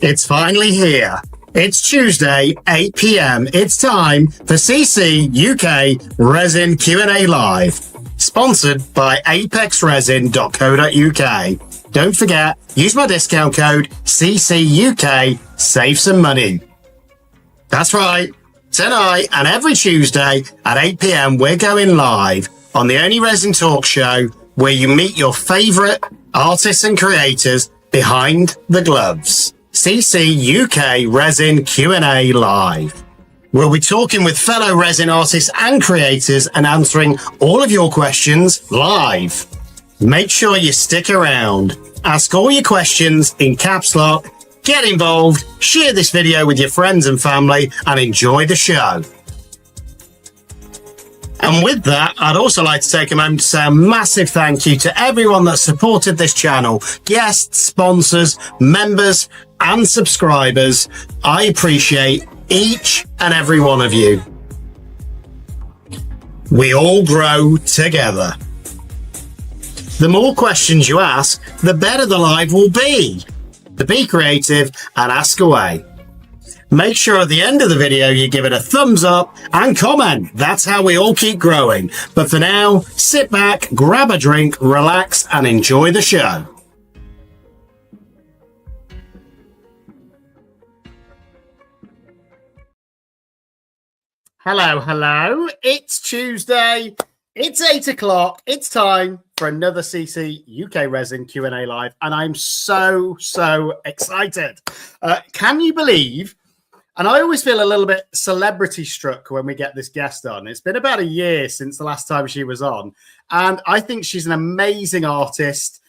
It's finally here. It's Tuesday, 8 p.m. It's time for CCUK Resin Q&A Live, sponsored by apexresin.co.uk. Don't forget, use my discount code CCUK, save some money. That's right. Tonight and every Tuesday at 8 p.m. we're going live on the only resin talk show where you meet your favorite artists and creators behind the gloves. CCUK Resin Q&A Live. We'll be talking with fellow resin artists and creators and answering all of your questions live. Make sure you stick around. Ask all your questions in caps lock. Get involved, share this video with your friends and family, and enjoy the show. And with that, I'd also like to take a moment to say a massive thank you to everyone that supported this channel, guests, sponsors, members, and subscribers. I appreciate each and every one of you. We all grow together. The more questions you ask, the better the live will be. So be creative and ask away. Make sure at the end of the video you give it a thumbs up and comment. That's how we all keep growing. But for now, sit back, grab a drink, relax, and enjoy the show. Hello, hello. It's Tuesday. It's 8 o'clock. It's time for another CCUK Resin Q&A Live. And I'm so excited. Can you believe... And I always feel a little bit celebrity struck when we get this guest on. It's been about a year since the last time she was on. And I think she's an amazing artist.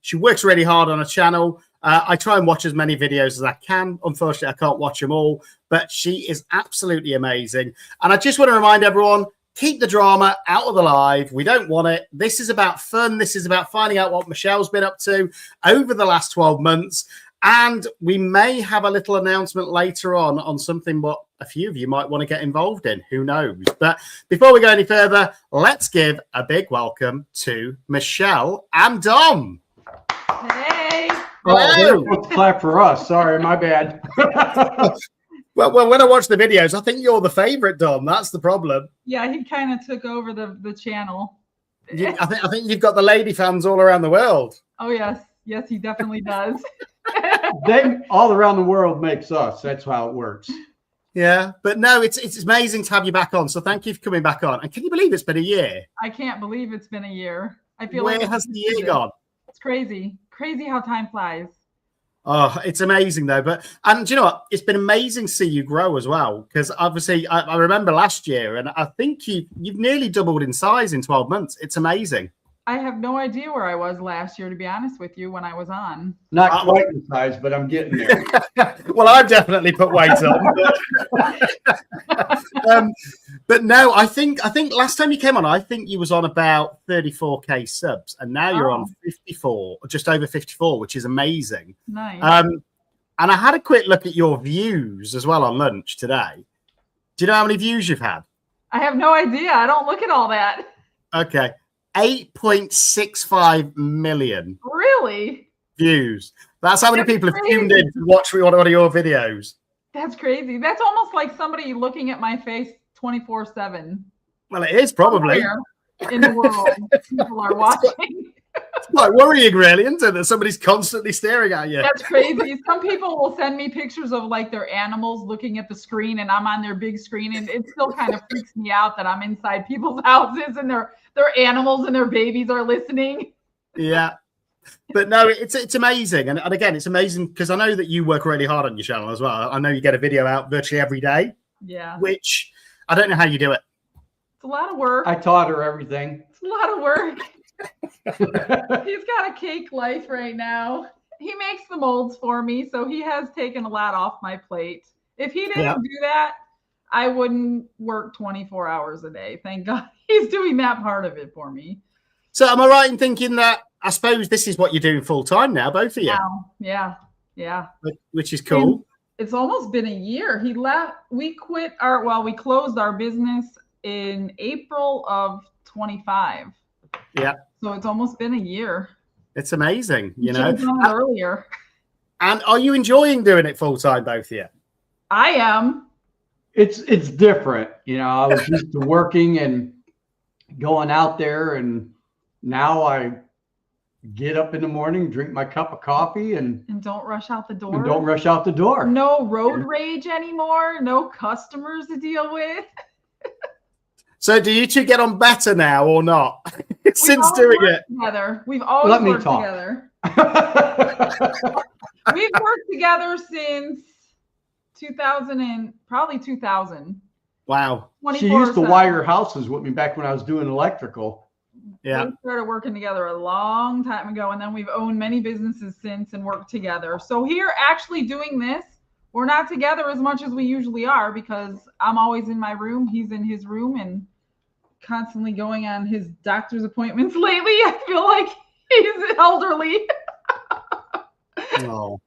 She works really hard on her channel. I try and watch as many videos as I can. Unfortunately, I can't watch them all. But she is absolutely amazing. And I just want to remind everyone, keep the drama out of the live. We don't want it. This is about fun. This is about finding out what Michelle's been up to over the last 12 months. And we may have a little announcement later on something what a few of you might want to get involved in. Who knows? But before we go any further, let's give a big welcome to Michelle and Dom. Hey. Hello. Oh, clap for us. Sorry, my bad. Well, when I watch the videos, I think you're the favorite, Dom. That's the problem. Yeah, he kind of took over the channel. I think you've got the lady fans all around the world. Oh, yes. Yes, he definitely does. They all around the world makes us. That's how it works. Yeah, but no, it's amazing to have you back on. So thank you for coming back on. And can you believe it's been a year? I can't believe it's been a year. I feel Where like has the year gone? It's crazy. Crazy how time flies. Oh, it's amazing though. And do you know what? It's been amazing to see you grow as well. Because obviously I remember last year and I think you've nearly doubled in size in 12 months. It's amazing. I have no idea where I was last year, to be honest with you, when I was on. Not quite in size, but I'm getting there. Well, I've definitely put weight on. But no, I think last time you came on, I think you was on about 34k subs, and now you're on 54, just over 54, which is amazing. Nice. And I had a quick look at your views as well on lunch today. Do you know how many views you've had? I have no idea. I don't look at all that. Okay. 8.65 million. Really? Views. That's how many people have tuned in to watch one of your videos. That's crazy. That's almost like somebody looking at my face 24/7. Well, it is probably. Somewhere in the world, people are watching. It's quite worrying, really, isn't it? That somebody's constantly staring at you. That's crazy. Some people will send me pictures of like their animals looking at the screen, and I'm on their big screen, and it still kind of freaks me out that I'm inside people's houses and their animals and their babies are listening. Yeah. But no, it's amazing. And again, it's amazing because I know that you work really hard on your channel as well. I know you get a video out virtually every day. Yeah. Which I don't know how you do it. It's a lot of work. I taught her everything. It's a lot of work. He's got a cake life right now. He makes the molds for me, so he has taken a lot off my plate. If he didn't do that, I wouldn't work 24 hours a day. Thank God he's doing that part of it for me. So am I right in thinking that I suppose this is what you're doing full time now, both of you? Yeah. Which is cool. And it's almost been a year. We closed our business in April of 25. Yeah. So it's almost been a year. It's amazing, you know. Should've done it earlier. And are you enjoying doing it full time, both of you? I am. It's different. You know, I was used to working and going out there, and now I get up in the morning, drink my cup of coffee, and don't rush out the door. And don't rush out the door. No road rage anymore. No customers to deal with. So do you two get on better now or not? Since doing it together. We've always worked together. We've worked together since 2000 and probably 2000. Wow. She used to wire houses with me back when I was doing electrical. Yeah. We started working together a long time ago, and then we've owned many businesses since and worked together. So here, actually doing this, we're not together as much as we usually are because I'm always in my room, he's in his room, and constantly going on his doctor's appointments lately. I feel like he's elderly. Oh.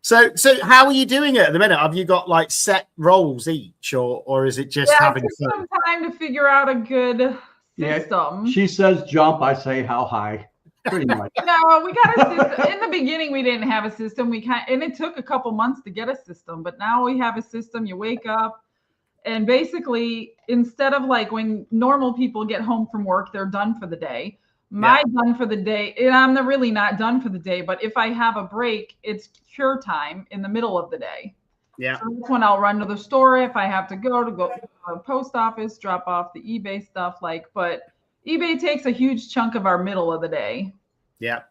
So how are you doing it at the minute? Have you got like set roles each, or is it just having some time to figure out a good system? Yeah, she says jump, I say how high. Pretty much. No, we got a system. In the beginning, we didn't have a system. And it took a couple months to get a system, but now we have a system. You wake up, and basically, instead of like when normal people get home from work, they're done for the day. My done for the day, and I'm really not done for the day, but if I have a break, it's cure time in the middle of the day. Yeah. So that's when I'll run to the store if I have to go to the post office, drop off the eBay stuff. But eBay takes a huge chunk of our middle of the day. Yeah.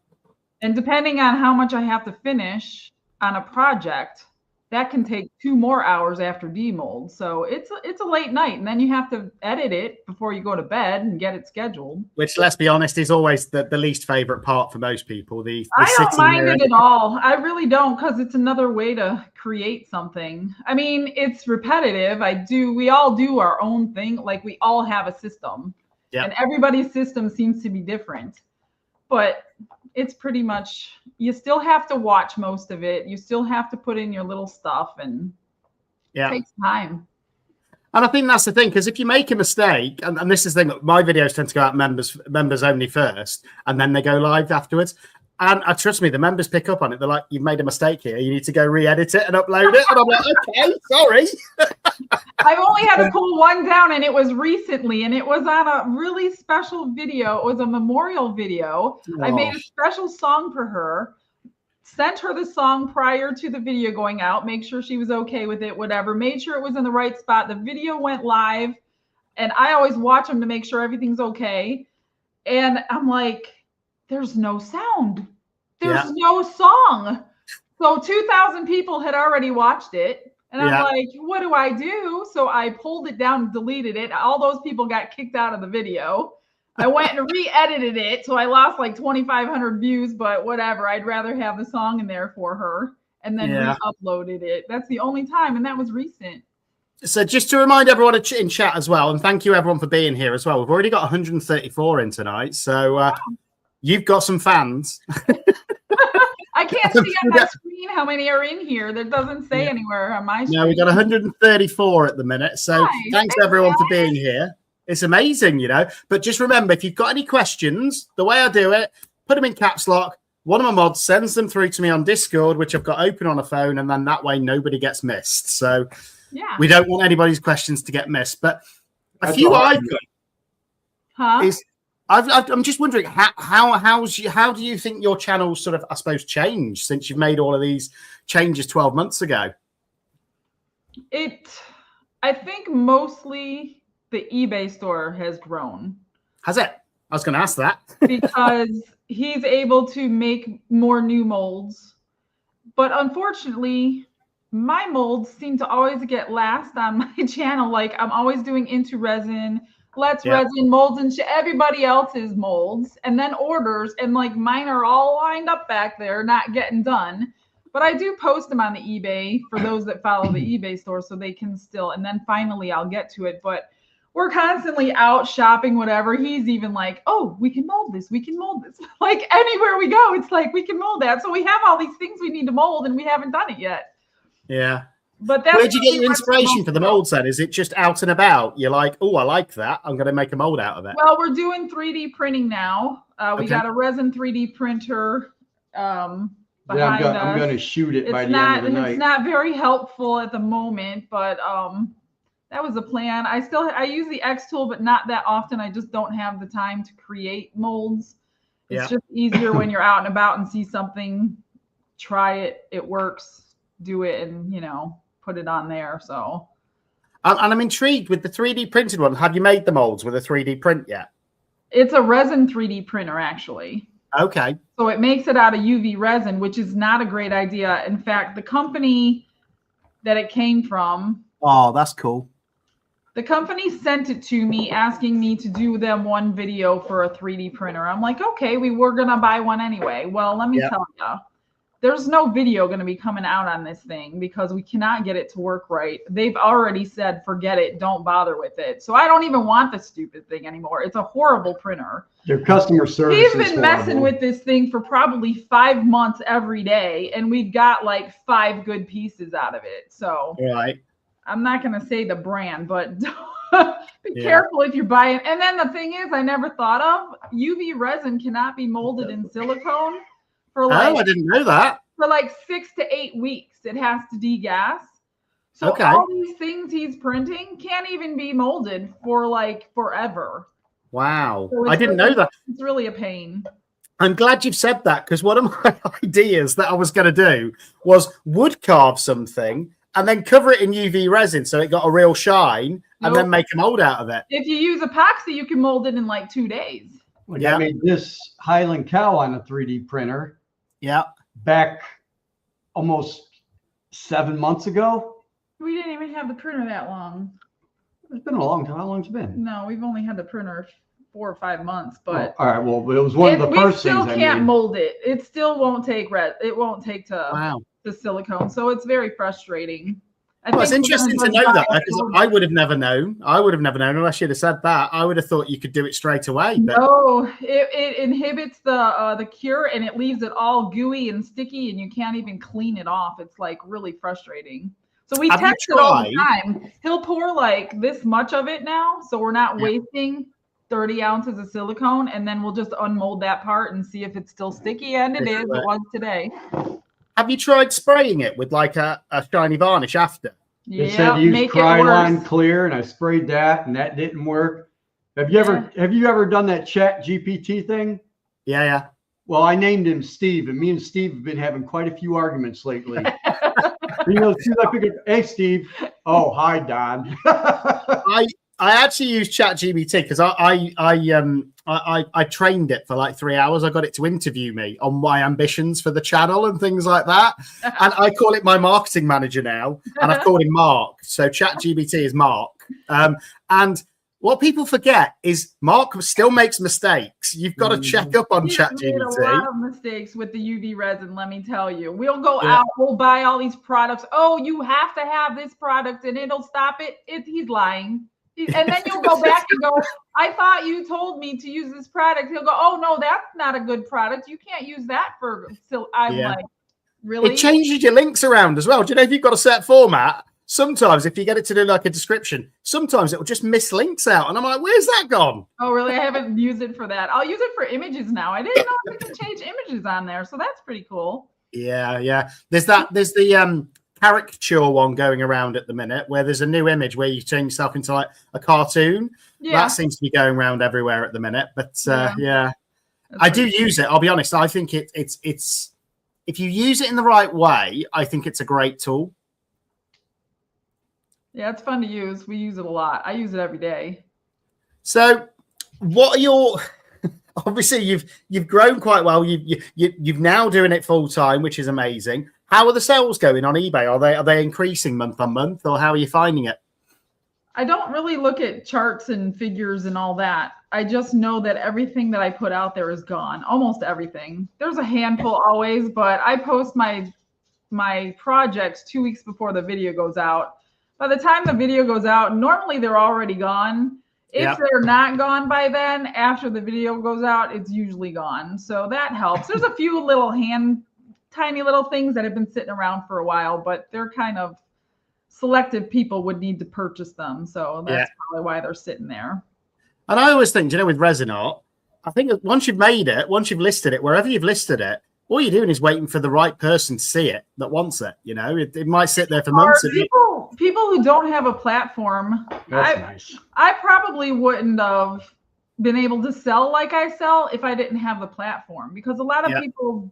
And depending on how much I have to finish on a project, that can take 2 more hours after demold. So it's a late night, and then you have to edit it before you go to bed and get it scheduled. Which, let's be honest, is always the least favorite part for most people. I don't mind it at all. I really don't, because it's another way to create something. I mean, it's repetitive. We all do our own thing. Like we all have a system, and everybody's system seems to be different. But it's pretty much, you still have to watch most of it. You still have to put in your little stuff, and it takes time. And I think that's the thing, because if you make a mistake, and this is the thing, my videos tend to go out members only first, and then they go live afterwards. And trust me, the members pick up on it. They're like, you've made a mistake here. You need to go re-edit it and upload it. And I'm like, okay, sorry. I've only had to pull one down, and it was recently, and it was on a really special video. It was a memorial video. Oh. I made a special song for her, sent her the song prior to the video going out, make sure she was okay with it, whatever, made sure it was in the right spot. The video went live, and I always watch them to make sure everything's okay. And I'm like, there's no sound. There's no song. So 2,000 people had already watched it. And I'm like, what do I do? So I pulled it down and deleted it. All those people got kicked out of the video. I went and re-edited it. So I lost like 2,500 views, but whatever. I'd rather have the song in there for her, and then re-uploaded it. That's the only time. And that was recent. So just to remind everyone in chat as well, and thank you everyone for being here as well. We've already got 134 in tonight. So you've got some fans. I can't see on my screen how many are in here. That doesn't say anywhere on my screen. No, we got 134 at the minute. So thanks everyone for being here. It's amazing, you know. But just remember, if you've got any questions, the way I do it, put them in caps lock. One of my mods sends them through to me on Discord, which I've got open on a phone, and then that way nobody gets missed. So we don't want anybody's questions to get missed. But a few I've got is I'm just wondering how do you think your channel sort of, I suppose, changed since you've made all of these changes 12 months ago? I think mostly the eBay store has grown. Has it? I was going to ask that. Because he's able to make more new molds. But unfortunately, my molds seem to always get last on my channel. Like I'm always doing into resin, resin molds, and everybody else's molds, and then orders, and like mine are all lined up back there, not getting done. But I do post them on the eBay for those that follow the eBay store, so they can still, and then finally I'll get to it. But we're constantly out shopping, whatever. He's even like, oh, we can mold this. We can mold this. Like anywhere we go, it's like, we can mold that. So we have all these things we need to mold, and we haven't done it yet. Yeah. But that's where'd you get your inspiration for the molds then? Is it just out and about? You're like, oh, I like that. I'm going to make a mold out of it. Well, we're doing 3D printing now. We got a resin 3D printer. behind us. I'm going to shoot it by the end of the night. It's not very helpful at the moment, but that was the plan. I use the X tool, but not that often. I just don't have the time to create molds. It's just easier when you're out and about and see something, try it, it works, do it, and put it on there. So, and I'm intrigued with the 3D printed one. Have you made the molds with a 3D print yet? It's a resin 3D printer, actually. Okay. So it makes it out of UV resin, which is not a great idea. In fact, the company that it came from. Oh, that's cool. The company sent it to me asking me to do them one video for a 3D printer. I'm like, okay, we were going to buy one anyway. Well, let me tell you, there's no video going to be coming out on this thing because we cannot get it to work right. They've already said, forget it. Don't bother with it. So I don't even want the stupid thing anymore. It's a horrible printer. Their customer service We've been messing with this thing for probably 5 months every day, and we've got like 5 good pieces out of it. So I'm not going to say the brand, but be careful if you're buying. And then the thing is, I never thought of UV resin cannot be molded in silicone for like, I didn't know that. For like 6 to 8 weeks. It has to degas. So all these things he's printing can't even be molded for like forever. Wow. So I didn't know that. It's really a pain. I'm glad you've said that, because one of my ideas that I was going to do was wood carve something and then cover it in UV resin so it got a real shine and then make a mold out of it. If you use epoxy, you can mold it in like 2 days. I made this Highland cow on a 3D printer. Yeah. Back almost 7 months ago. We didn't even have the printer that long. It's been a long time. How long's it been? No, we've only had the printer 4 or 5 months. But all right, well, it was one of the first things I made. We still can't mold it. It still won't take It won't take to silicone. So it's very frustrating. Well, it's interesting to know that, because I would have never known. I would have never known unless you'd have said that. I would have thought you could do it straight away. But... No, it inhibits the cure, and it leaves it all gooey and sticky, and you can't even clean it off. It's like really frustrating. So we test it all the time. He'll pour like this much of it now, so we're not wasting 30 ounces of silicone, and then we'll just unmold that part and see if it's still sticky, and it is. It was today. Have you tried spraying it with like a shiny varnish after? They said use Kryline Clear, and I sprayed that, and that didn't work. Have you ever done that Chat GPT thing? Yeah. Well, I named him Steve, and me and Steve have been having quite a few arguments lately. Hey, Steve. Oh, hi, Don. I actually use ChatGPT because I trained it for like 3 hours. I got it to interview me on my ambitions for the channel and things like that. And I call it my marketing manager now, and I've called him Mark. So ChatGPT is Mark. And what people forget is Mark still makes mistakes. You've got to check up on ChatGPT. Made a lot of mistakes with the UV resin, let me tell you. We'll go out, we'll buy all these products. Oh, you have to have this product and it'll stop it. He's lying. And then you'll go back and go, I thought you told me to use this product. He'll go, oh, no, that's not a good product. You can't use that for. So I'm like, really? It changes your links around as well. Do you know if you've got a set format? Sometimes if you get it to do like a description, sometimes it will just miss links out. And I'm like, where's that gone? Oh, really? I haven't used it for that. I'll use it for images now. I didn't know you can change images on there. So that's pretty cool. Yeah. There's the caricature one going around at the minute where there's a new image where you turn yourself into like a cartoon. That seems to be going around everywhere at the minute. But I do use it. I'll be honest. I think it's if you use it in the right way, I think it's a great tool. Yeah, it's fun to use. We use it a lot. I use it every day. So what are your obviously you've grown quite well. You've now doing it full time, which is amazing. How are the sales going on eBay? Are they increasing month on month, or how are you finding it? I don't really look at charts and figures and all that. I just know that everything that I put out there is gone. Almost everything. There's a handful always, but I post my projects 2 weeks before the video goes out. By the time the video goes out, normally they're already gone. If they're not gone by then, after the video goes out, it's usually gone. So that helps. There's a few little tiny little things that have been sitting around for a while, but they're kind of selective people would need to purchase them. So that's probably why they're sitting there. And I always think, with resin art, I think once you've made it, once you've listed it, wherever you've listed it, all you're doing is waiting for the right person to see it that wants it. You know, it might sit there for months. People who don't have a platform. That's nice. I probably wouldn't have been able to sell like I sell if I didn't have the platform, because a lot of people,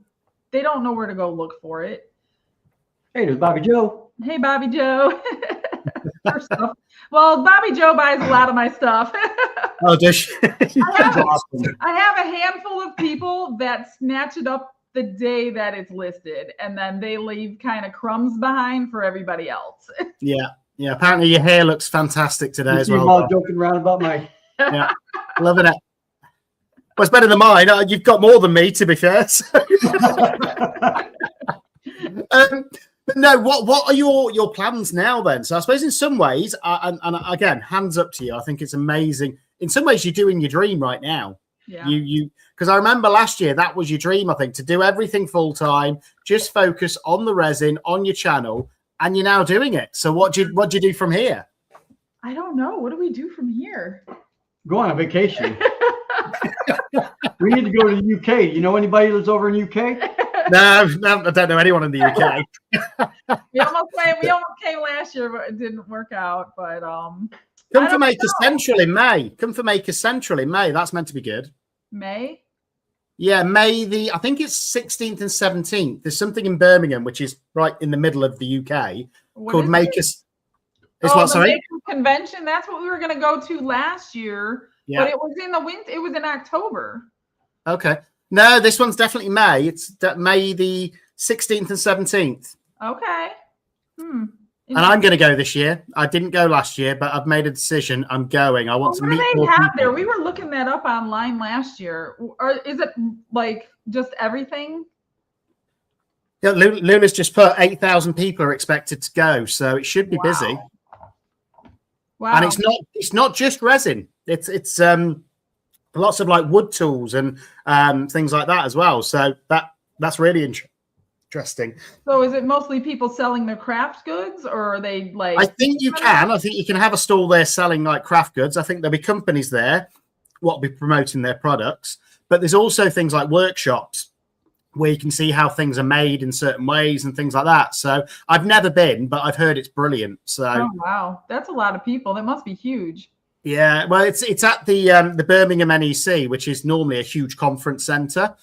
they don't know where to go look for it. Hey, there's Bobby Joe. Hey, Bobby Joe. Well, Bobby Joe buys a lot of my stuff. Oh, does she? I have a handful of people that snatch it up the day that it's listed, and then they leave kind of crumbs behind for everybody else. Yeah. Apparently your hair looks fantastic today as well. All joking around about my. Yeah, loving it. Well, it's better than mine. You've got more than me, to be fair. So. But no, what are your plans now then? So I suppose in some ways, and again, hands up to you. I think it's amazing. In some ways, you're doing your dream right now. Yeah. You because I remember last year that was your dream. I think to do everything full time, just focus on the resin on your channel, and you're now doing it. So what do you do from here? I don't know. What do we do from here? Go on a vacation. We need to go to the UK. You know anybody who's over in UK? No, I don't know anyone in the UK. we almost came last year, but it didn't work out. But come for Maker Central in May. Come for Maker Central in May. That's meant to be good. May? Yeah, May I think it's 16th and 17th. There's something in Birmingham, which is right in the middle of the UK, called Makers. Sorry? Maker Convention. That's what we were going to go to last year. Yeah. But it was in the winter. It was in October. Okay. No, this one's definitely May. It's May the 16th and 17th. Okay. And I'm going to go this year. I didn't go last year, but I've made a decision. I'm going. I want to meet more people. There? We were looking that up online last year. Or is it like just everything? Yeah, Luna's just put 8,000 people are expected to go, so it should be busy. Wow. And it's not just resin. It's lots of like wood tools and things like that as well. So that's really interesting. So is it mostly people selling their craft goods, or are they like? I think you can. I think you can have a stall there selling like craft goods. I think there'll be companies there what will be promoting their products. But there's also things like workshops where you can see how things are made in certain ways and things like that. So I've never been, but I've heard it's brilliant. So oh wow, that's a lot of people. That must be huge. Yeah, well, it's at the Birmingham NEC, which is normally a huge conference centre,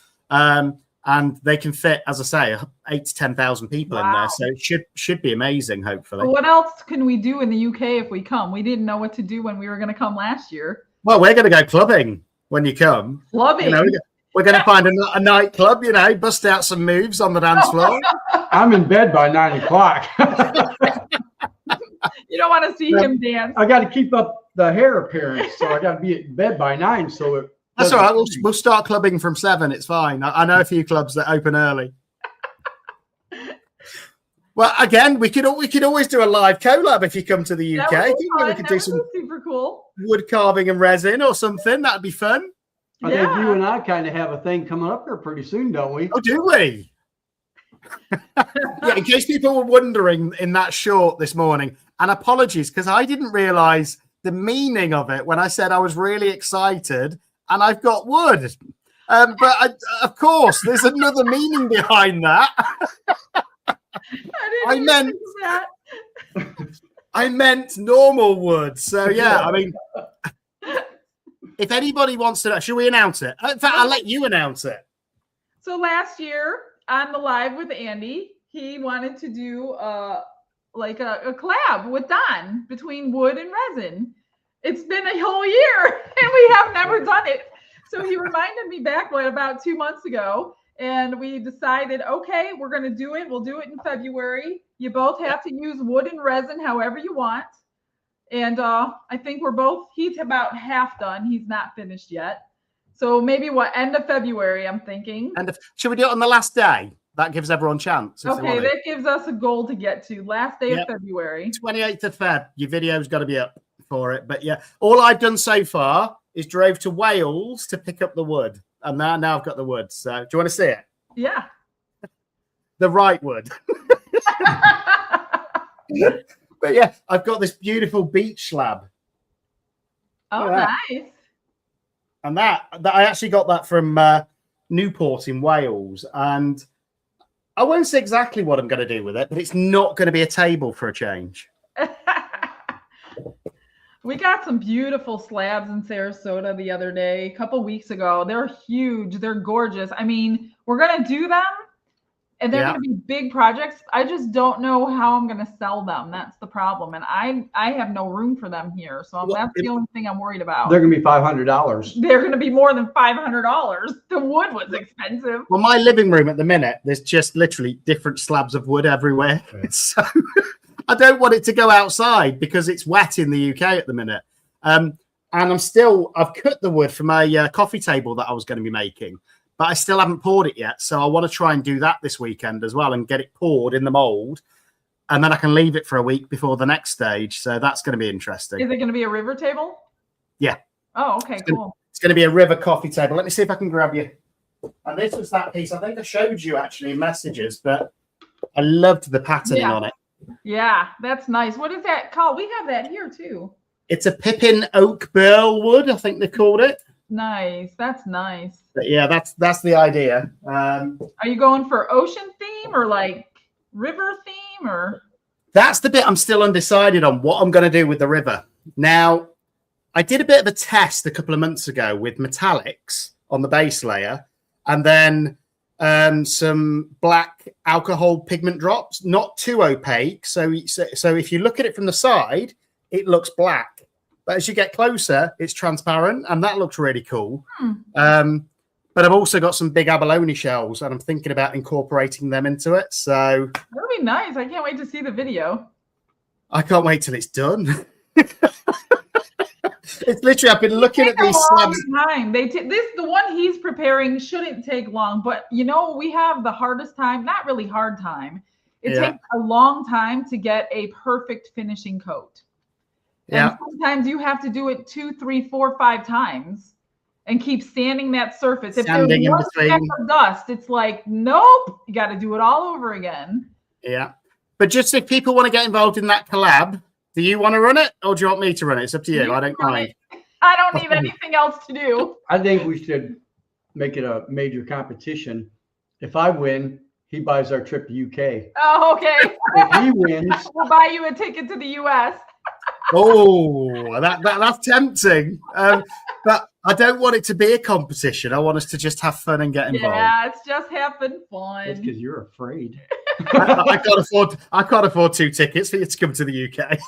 and they can fit, as I say, 8,000 to 10,000 people in there. So it should be amazing. Hopefully. What else can we do in the UK if we come? We didn't know what to do when we were going to come last year. Well, we're going to go clubbing when you come. Clubbing. You know, we're going to find a nightclub. You know, bust out some moves on the dance floor. I'm in bed by 9 o'clock. You don't want to see him dance. I got to keep up the hair appearance, so I got to be in bed by 9. So that's all right. We'll start clubbing from 7. It's fine. I know a few clubs that open early. Well, again, we could always do a live collab if you come to the UK. We could do some super cool wood carving and resin or something. That'd be fun. I think you and I kind of have a thing coming up here pretty soon, don't we? Oh, do we? Yeah, in case people were wondering in that short this morning, and apologies because I didn't realize the meaning of it when I said I was really excited and Of course, there's another meaning behind that. I meant normal wood. So yeah, I mean, if anybody wants to know, should we announce it? In fact, I'll let you announce it. So last year on the live with Andy, he wanted to do like a collab with Don between wood and resin. It's been a whole year and we have never done it. So he reminded me back about 2 months ago, and we decided, okay, we're going to do it. We'll do it in February. You both have to use wood and resin however you want. And I think he's about half done. He's not finished yet. So maybe end of February, I'm thinking. Should we do it on the last day? That gives everyone a chance. Okay, that gives us a goal to get to. Last day of February. 28th of Feb. Your video's got to be up for it. But yeah, all I've done so far is drove to Wales to pick up the wood. And now I've got the wood. So do you want to see it? Yeah. The right wood. But yeah, I've got this beautiful beach slab. Oh, nice. And that I actually got that from Newport in Wales, and I won't say exactly what I'm going to do with it, but it's not going to be a table for a change. We got some beautiful slabs in Sarasota the other day, a couple weeks ago. They're huge. They're gorgeous. I mean, we're going to do them, and they're going to be big projects. I just don't know how I'm going to sell them. That's the problem. And I have no room for them here. So that's the only thing I'm worried about. They're going to be $500. They're going to be more than $500. The wood was expensive. Well, my living room at the minute, there's just literally different slabs of wood everywhere. Yeah. So I don't want it to go outside because it's wet in the UK at the minute. And I've cut the wood for my coffee table that I was going to be making, but I still haven't poured it yet. So I want to try and do that this weekend as well and get it poured in the mold. And then I can leave it for a week before the next stage. So that's going to be interesting. Is it going to be a river table? Yeah. Oh, okay, cool. It's going to be a river coffee table. Let me see if I can grab you. And this was that piece. I think I showed you actually in messages, but I loved the patterning on it. Yeah, that's nice. What is that called? We have that here too. It's a Pippin oak burl wood, I think they called it. Nice. That's nice. But yeah, that's the idea. Are you going for ocean theme or like river theme or? That's the bit I'm still undecided on what I'm going to do with the river. Now, I did a bit of a test a couple of months ago with metallics on the base layer, and then some black alcohol pigment drops, not too opaque. So if you look at it from the side, it looks black, but as you get closer, it's transparent, and that looks really cool. But I've also got some big abalone shells, and I'm thinking about incorporating them into it. So that'll be nice. I can't wait to see the video. I can't wait till it's done. It's literally, I've been looking at these slabs. Time. The one he's preparing shouldn't take long, but you know, we have the hardest time, not really hard time. It takes a long time to get a perfect finishing coat. And sometimes you have to do it 2, 3, 4, 5 times and keep sanding that surface. If there's one speck of dust, it's like, nope, you got to do it all over again. Yeah. But just if people want to get involved in that collab, do you want to run it or do you want me to run it? It's up to you. I don't mind. I don't need anything else to do. I think we should make it a major competition. If I win, he buys our trip to UK. Oh, okay. If he wins, we'll buy you a ticket to the US. Oh, that's tempting. But I don't want it to be a competition. I want us to just have fun and get involved. Yeah, it's just having fun. That's because you're afraid. I can't afford 2 tickets for you to come to the UK.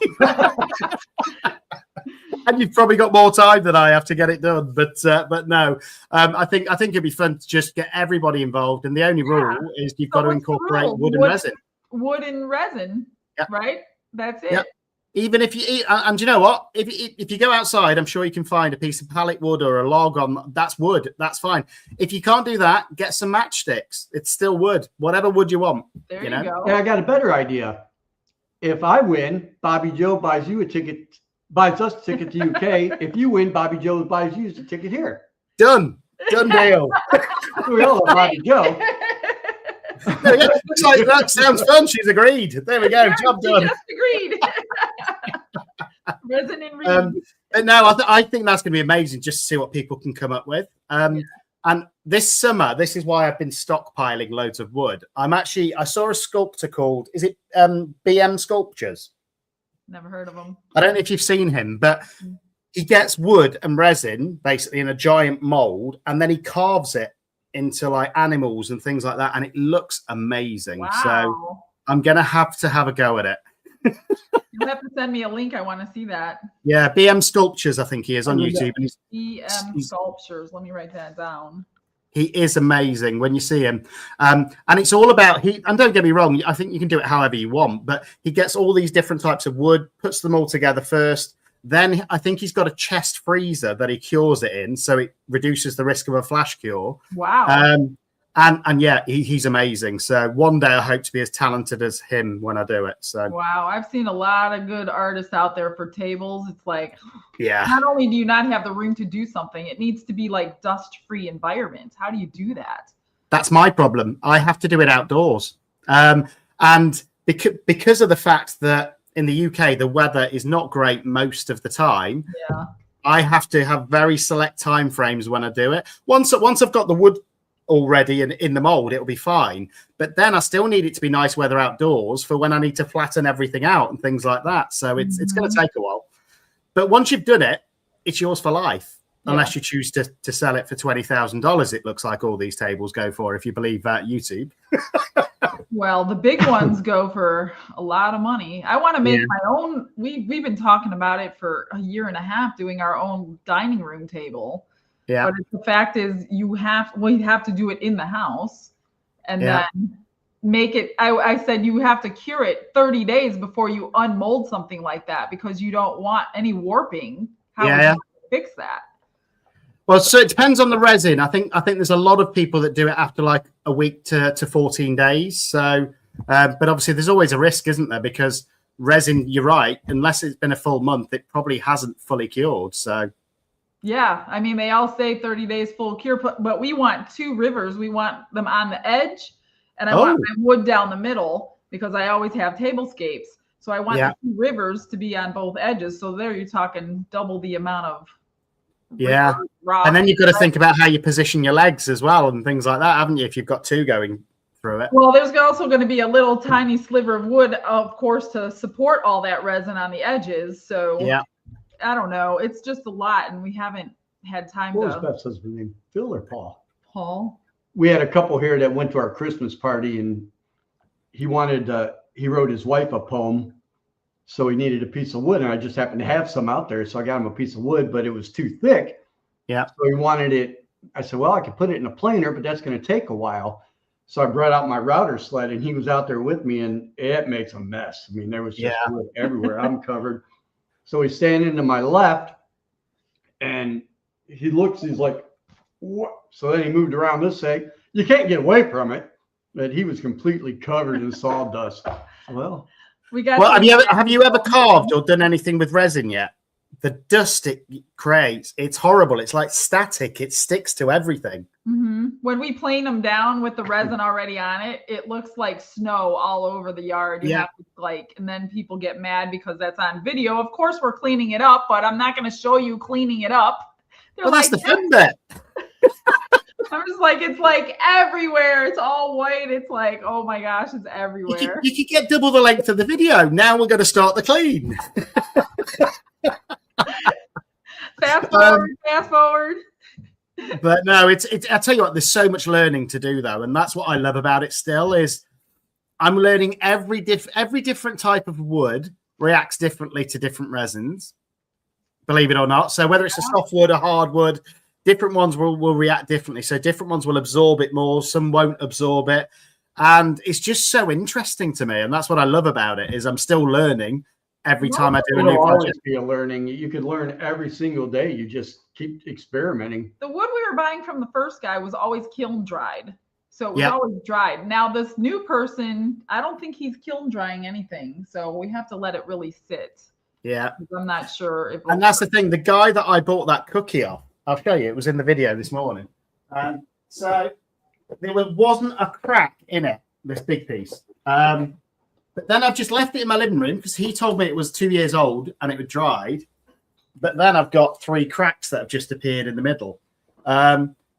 And you've probably got more time than I have to get it done. But no, I think it'd be fun to just get everybody involved. And the only rule is you've got to incorporate wood and resin. Wood and resin, right? That's it. Yep. Even if you eat, and you know what? If you go outside, I'm sure you can find a piece of pallet wood or a log on. That's wood. That's fine. If you can't do that, get some matchsticks. It's still wood. Whatever wood you want. There you go. Yeah, I got a better idea. If I win, Bobby Joe buys us a ticket to UK. If you win, Bobby Joe buys you a ticket here. Done deal. We all love Bobby Joe. Looks like that sounds fun. She's agreed. There we go. Job done. Just agreed. Resin and resin. But no, I think that's going to be amazing just to see what people can come up with. And this summer, this is why I've been stockpiling loads of wood. I saw a sculptor called, is it BM Sculptures? Never heard of him. I don't know if you've seen him, but he gets wood and resin basically in a giant mold, and then he carves it into like animals and things like that, and it looks amazing. Wow. So I'm gonna have to have a go at it. You'll have to send me a link. I want to see that. Yeah, BM Sculptures, I think he is on YouTube. And BM Sculptures. Let me write that down. He is amazing when you see him. And it's all about, and don't get me wrong, I think you can do it however you want, but he gets all these different types of wood, puts them all together first. Then I think he's got a chest freezer that he cures it in, so it reduces the risk of a flash cure. Wow. And yeah, he's amazing. So one day I hope to be as talented as him when I do it. So wow, I've seen a lot of good artists out there for tables. It's like, yeah, not only do you not have the room to do something, it needs to be like dust-free environment. How do you do that? That's my problem. I have to do it outdoors. And because of the fact that in the UK, the weather is not great most of the time. Yeah. I have to have very select time frames when I do it. Once I've got the wood already in the mold, it'll be fine. But then I still need it to be nice weather outdoors for when I need to flatten everything out and things like that. So it's going to take a while. But once you've done it, it's yours for life. Unless you choose to sell it for $20,000, it looks like all these tables go for, if you believe YouTube. Well, the big ones go for a lot of money. I want to make my own. We've been talking about it for a year and a half, doing our own dining room table. Yeah. But the fact is, we have to do it in the house, and then make it. I said you have to cure it 30 days before you unmold something like that, because you don't want any warping. How would you fix that? Well, so it depends on the resin. I think there's a lot of people that do it after like a week to 14 days. So, but obviously there's always a risk, isn't there? Because resin, you're right, unless it's been a full month, it probably hasn't fully cured. So, yeah, I mean, they all say 30 days full cure, but we want 2 rivers. We want them on the edge, and I want my wood down the middle, because I always have tablescapes. So I want the 2 rivers to be on both edges. So there you're talking double the amount of and then you've got to think about how you position your legs as well and things like that, haven't you, if you've got 2 going through it? Well, there's also going to be a little tiny sliver of wood, of course, to support all that resin on the edges. So I don't know, it's just a lot, and we haven't had time. What was Beth's husband's name? Phil or Paul? Paul. We had a couple here that went to our Christmas party, and he wanted he wrote his wife a poem. So he needed a piece of wood, and I just happened to have some out there. So I got him a piece of wood, but it was too thick. Yeah. So he wanted it. I said, well, I could put it in a planer, but that's going to take a while. So I brought out my router sled, and he was out there with me, and it makes a mess. I mean, there was just wood everywhere. I'm covered. So he's standing to my left, and he looks, he's like, what? So then he moved around this side. You can't get away from it, but he was completely covered in sawdust. Well, have you ever carved or done anything with resin yet? The dust it creates, it's horrible. It's like static. It sticks to everything. When we plane them down with the resin already on it, it looks like snow all over the yard. You have to and then people get mad because that's on video. Of course, we're cleaning it up, but I'm not going to show you cleaning it up. Well, that's the fun bit. I'm just like, it's like everywhere. It's all white. It's like, oh my gosh, it's everywhere. You could get double the length of the video. Now we're going to start the clean. Fast forward. But no, it's. I tell you what, there's so much learning to do though, and that's what I love about it. Still, is I'm learning every different type of wood reacts differently to different resins. Believe it or not. So whether it's a soft wood, a hard wood, different ones will react differently. So different ones will absorb it more, some won't absorb it. And it's just so interesting to me. And that's what I love about it, is I'm still learning every time I do a new project. Always be a learning. You could learn every single day. You just keep experimenting. The wood we were buying from the first guy was always kiln dried. So it was always dried. Now this new person, I don't think he's kiln drying anything. So we have to let it really sit. Yeah. I'm not sure if. And that's the thing. The guy that I bought that cookie off, I'll show you. It was in the video this morning. So there wasn't a crack in it, this big piece. But then I've just left it in my living room because he told me it was 2 years old and it had dried. But then I've got 3 cracks that have just appeared in the middle,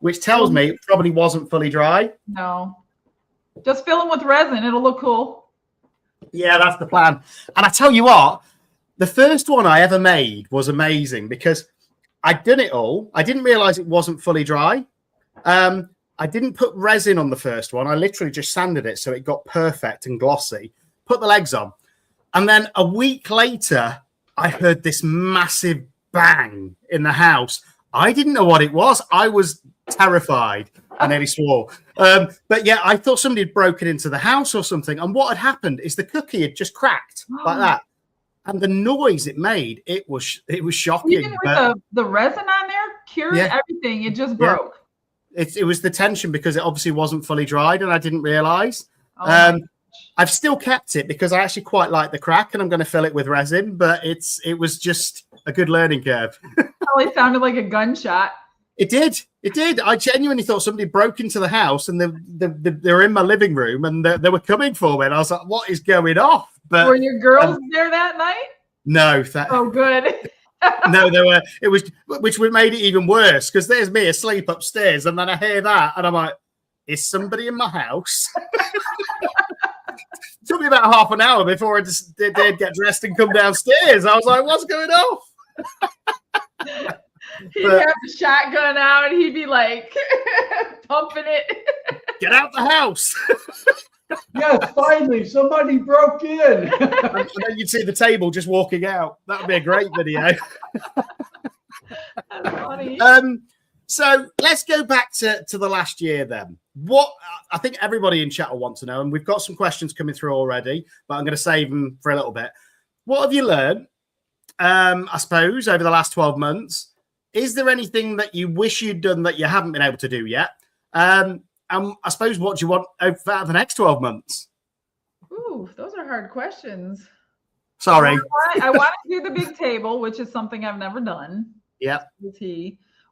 which tells me it probably wasn't fully dry. No. Just fill them with resin. It'll look cool. Yeah, that's the plan. And I tell you what, the first one I ever made was amazing because I'd done it all. I didn't realize it wasn't fully dry. I didn't put resin on the first one. I literally just sanded it so it got perfect and glossy. Put the legs on. And then a week later, I heard this massive bang in the house. I didn't know what it was. I was terrified. I nearly swore. But yeah, I thought somebody had broken into the house or something. And what had happened is the cookie had just cracked like that. And the noise it made, it was shocking. Even with the resin on there, cured everything, it just broke. It was the tension because it obviously wasn't fully dried and I didn't realize. I've still kept it because I actually quite like the crack and I'm going to fill it with resin, but it was just a good learning curve. Probably sounded like a gunshot. It did. It did. I genuinely thought somebody broke into the house and they were in my living room and they were coming for me. And I was like, what is going off? But were your girls there that night? No. Oh, good. No, they were. It was, which made it even worse because there's me asleep upstairs, and then I hear that, and I'm like, is somebody in my house? It took me about half an hour before I just did get dressed and come downstairs. I was like, what's going on? He'd have the shotgun out and he'd be like pumping it. Get out the house. Yes, finally, somebody broke in. And then you'd see the table just walking out. That would be a great video. That's funny. So let's go back to the last year then. What I think everybody in chat will want to know, and we've got some questions coming through already, but I'm going to save them for a little bit. What have you learned, I suppose, over the last 12 months? Is there anything that you wish you'd done that you haven't been able to do yet? And I suppose, what do you want out of the next 12 months? Ooh, those are hard questions. Sorry. I want to do the big table, which is something I've never done. Yeah.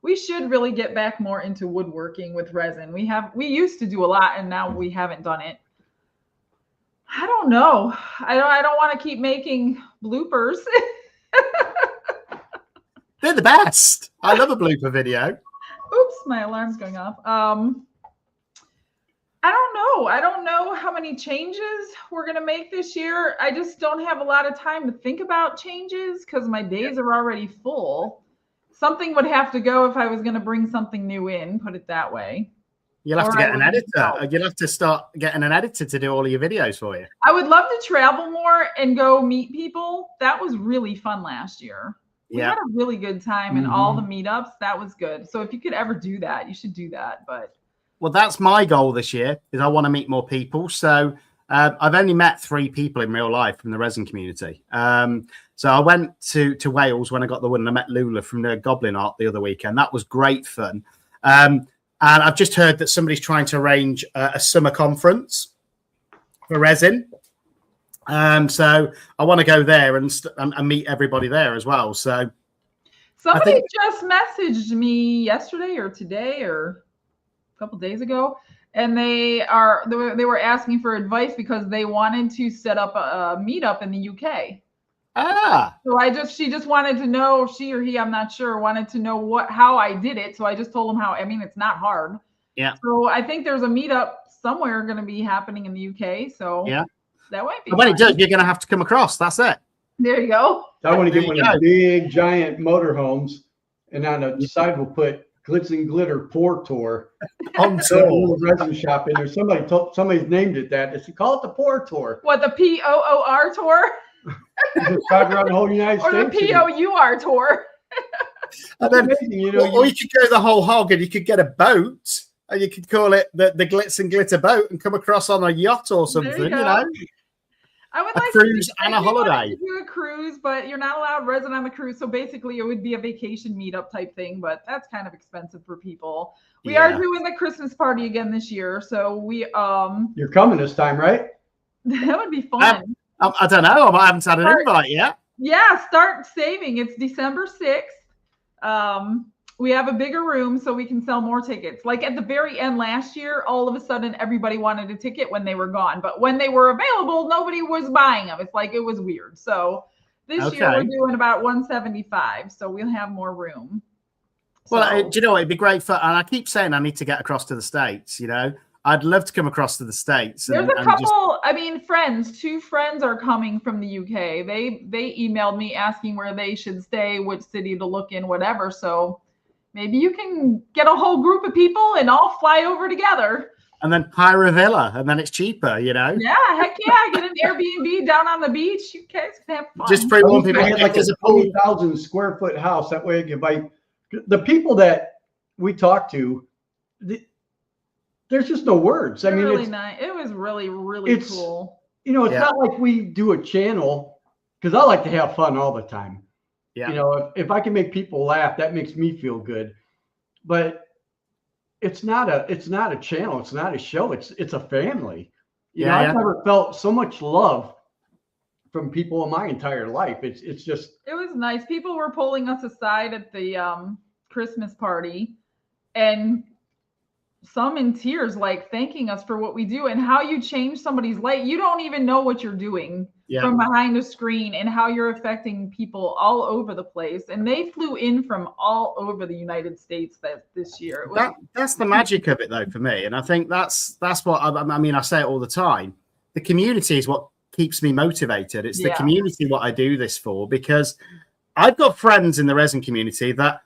We should really get back more into woodworking with resin. We used to do a lot, and now we haven't done it. I don't know. I don't want to keep making bloopers. They're the best. I love a blooper video. Oops, my alarm's going off. I don't know. I don't know how many changes we're going to make this year. I just don't have a lot of time to think about changes because my days are already full. Something would have to go if I was going to bring something new in, put it that way. You'll have to get an editor. You'll have to start getting an editor to do all of your videos for you. I would love to travel more and go meet people. That was really fun last year. We had a really good time in all the meetups. That was good. So if you could ever do that, you should do that. But well, that's my goal this year, is I want to meet more people. So I've only met 3 people in real life from the resin community. So I went to Wales when I got the win, and I met Lula from the Goblin Art the other weekend. That was great fun. And I've just heard that somebody's trying to arrange a summer conference for resin. So I want to go there and meet everybody there as well. So somebody just messaged me yesterday or today or a couple days ago, and they were asking for advice because they wanted to set up a meetup in the UK. So she just wanted to know, she or he, I'm not sure, wanted to know how I did it. So I just told them how. I mean, it's not hard. Yeah. So I think there's a meetup somewhere going to be happening in the UK. So yeah, that might be. When it does, you're going to have to come across. That's it. There you go. I want to get one of the big giant motorhomes, and on the side we'll put Glitz and Glitter Pour Tour. On a little resin shop in there. Somebody's named it that. They should call it the Pour Tour. What, the POOR tour? Drive around the whole United States. Or the POUR tour. And then, or you could go the whole hog, and you could get a boat, and you could call it the Glitz and Glitter boat, and come across on a yacht or something. You know, I would a like cruise and a holiday. Do a cruise, but you're not allowed resin on the cruise. So basically, it would be a vacation meetup type thing, but that's kind of expensive for people. We are doing the Christmas party again this year, so we You're coming this time, right? That would be fun. I don't know. I haven't had an invite yet. Yeah, start saving. It's December 6th. We have a bigger room so we can sell more tickets. Like at the very end last year, all of a sudden everybody wanted a ticket when they were gone. But when they were available, nobody was buying them. It's like it was weird. So this year we're doing about 175. So we'll have more room. Well, do you know what? It'd be great for, and I keep saying I need to get across to the States, you know. I'd love to come across to the States. There's a couple, friends, 2 friends are coming from the UK. They emailed me asking where they should stay, which city to look in, whatever. So maybe you can get a whole group of people and all fly over together. And then hire a villa, and then it's cheaper, you know? Yeah, heck yeah. Get an Airbnb down on the beach. You guys can have fun. Just pre one people like a 20,000 square foot house. That way, the people that we talk to, there's just no words. I mean, really nice. It was really, really cool. You know, it's not like we do a channel, because I like to have fun all the time. Yeah. You know, if I can make people laugh, that makes me feel good. But it's not a channel. It's not a show. It's a family. You know, I've never felt so much love from people in my entire life. It's just. It was nice. People were pulling us aside at the Christmas party, and some in tears, like thanking us for what we do and how you change somebody's life. You don't even know what you're doing from behind a screen and how you're affecting people all over the place. And they flew in from all over the United States this year. That's the magic of it, though, for me. And I think that's what I mean. I say it all the time. The community is what keeps me motivated. It's the community what I do this for, because I've got friends in the resin community that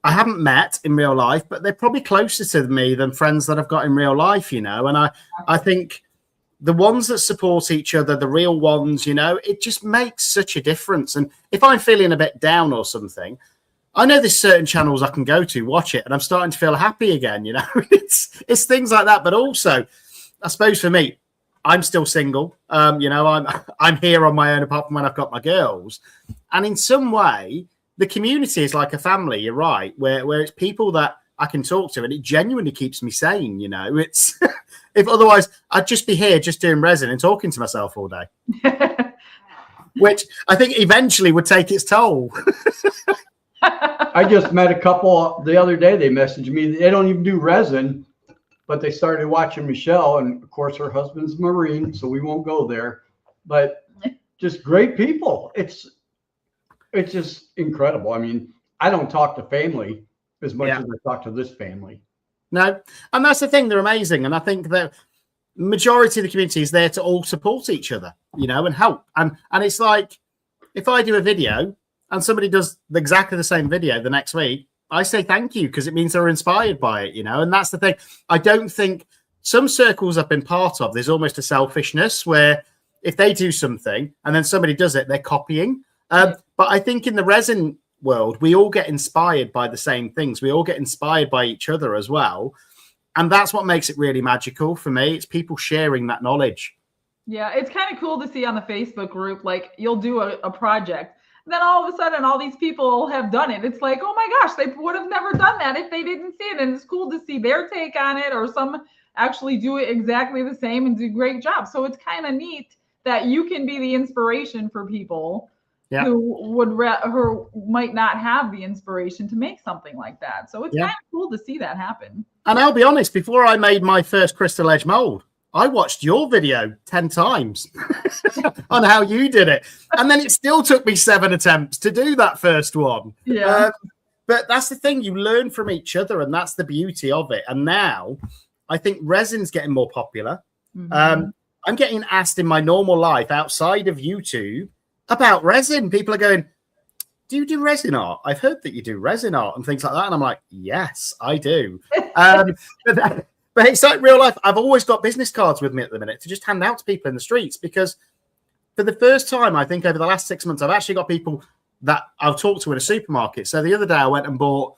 I haven't met in real life, but they're probably closer to me than friends that I've got in real life, you know. And I think the ones that support each other, the real ones, you know, it just makes such a difference. And if I'm feeling a bit down or something, I know there's certain channels I can go to, watch it, and I'm starting to feel happy again, you know. It's things like that. But also, I suppose for me, I'm still single. You know, I'm here on my own, apart from when I've got my girls. And in some way, the community is like a family. You're right, where it's people that I can talk to, and it genuinely keeps me sane. You know, it's if otherwise I'd just be here just doing resin and talking to myself all day, which I think eventually would take its toll. I just met a couple the other day. They messaged me. They don't even do resin, but they started watching Michelle, and of course her husband's Marine, so we won't go there. But just great people. It's just incredible. I mean, I don't talk to family as much as I talk to this family. No, and that's the thing. They're amazing, and I think that majority of the community is there to all support each other, you know, and help. And it's like if I do a video and somebody does exactly the same video the next week, I say thank you, because it means they're inspired by it, you know. And that's the thing. I don't think some circles I've been part of, there's almost a selfishness where if they do something and then somebody does it, they're copying. But I think in the resin world, we all get inspired by the same things. We all get inspired by each other as well. And that's what makes it really magical for me. It's people sharing that knowledge. Yeah, it's kind of cool to see on the Facebook group, like you'll do a project. Then all of a sudden, all these people have done it. It's like, oh my gosh, they would have never done that if they didn't see it. And it's cool to see their take on it, or some actually do it exactly the same and do a great job. So it's kind of neat that you can be the inspiration for people who might not have the inspiration to make something like that. So it's kind of cool to see that happen. And I'll be honest, before I made my first crystal edge mold, I watched your video 10 times on how you did it. And then it still took me 7 attempts to do that first one. Yeah. But that's the thing. You learn from each other, and that's the beauty of it. And now I think resin's getting more popular. Mm-hmm. I'm getting asked in my normal life outside of YouTube about resin. People are going, do you do resin art? I've heard that you do resin art and things like that. And I'm like, yes, I do. But it's like real life. I've always got business cards with me at the minute to just hand out to people in the streets, because for the first time, I think over the last 6 months, I've actually got people that I'll talk to in a supermarket. So the other day I went and bought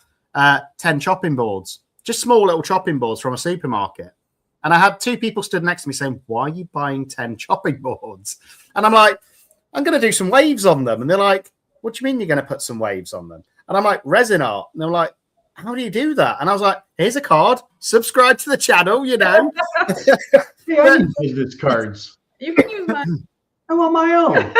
10 chopping boards, just small little chopping boards from a supermarket. And I had 2 people stood next to me saying, why are you buying 10 chopping boards? And I'm like, I'm going to do some waves on them. And they're like, what do you mean you're going to put some waves on them? And I'm like, resin art. And they're like, how do you do that? And I was like, here's a card, subscribe to the channel, you know. Yeah, I need business cards. You can use mine. I want my own.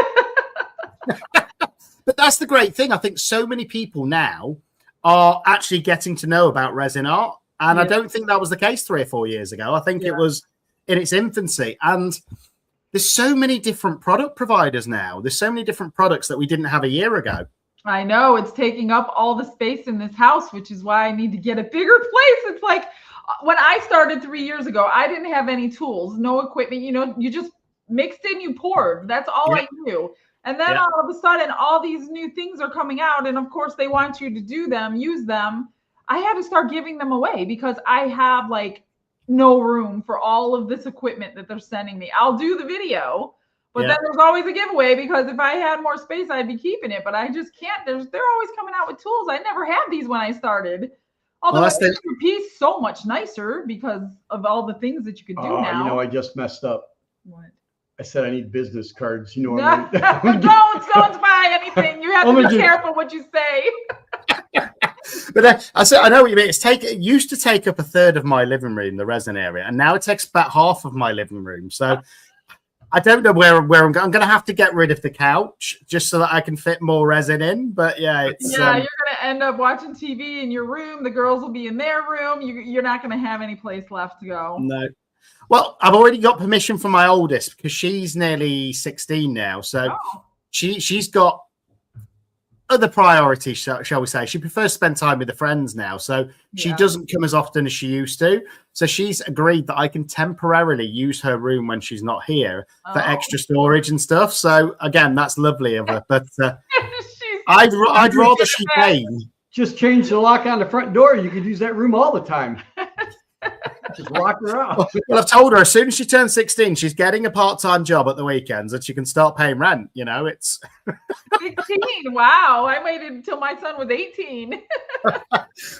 But that's the great thing. I think so many people now are actually getting to know about resin art. And I don't think that was the case 3 or 4 years ago. I think it was in its infancy. And there's so many different product providers now. There's so many different products that we didn't have a year ago. I know, it's taking up all the space in this house, which is why I need to get a bigger place. It's like when I started 3 years ago, I didn't have any tools, no equipment. You know, you just mixed in, you poured. That's all I knew. And then all of a sudden, all these new things are coming out. And of course, they want you to do them, use them. I had to start giving them away because I have like no room for all of this equipment that they're sending me. I'll do the video. But then there's always a giveaway, because if I had more space, I'd be keeping it. But I just can't. They're always coming out with tools. I never had these when I started. Although it makes your piece so much nicer because of all the things that you could do now. You know, I just messed up. What? I said I need business cards. You know what I mean? Don't buy anything. You have to be careful what you say. But I know what you mean. It used to take up 1/3 of my living room, the resin area, and now it takes about half of my living room. So I don't know where I'm going. I'm going to have to get rid of the couch just so that I can fit more resin in. But yeah, it's you're going to end up watching TV in your room. The girls will be in their room. You're not going to have any place left to go. No. Well, I've already got permission from my oldest because she's nearly 16 now. So she's got other priorities, shall we say. She prefers to spend time with the friends now. So she doesn't come as often as she used to. So she's agreed that I can temporarily use her room when she's not here for extra storage and stuff. So again, that's lovely of her. But I'd rather she paid. Just change the lock on the front door. You could use that room all the time. Just lock her out. Well, I've told her as soon as she turns 16, she's getting a part-time job at the weekends and she can start paying rent. You know, it's 16. Wow. I waited until my son was 18.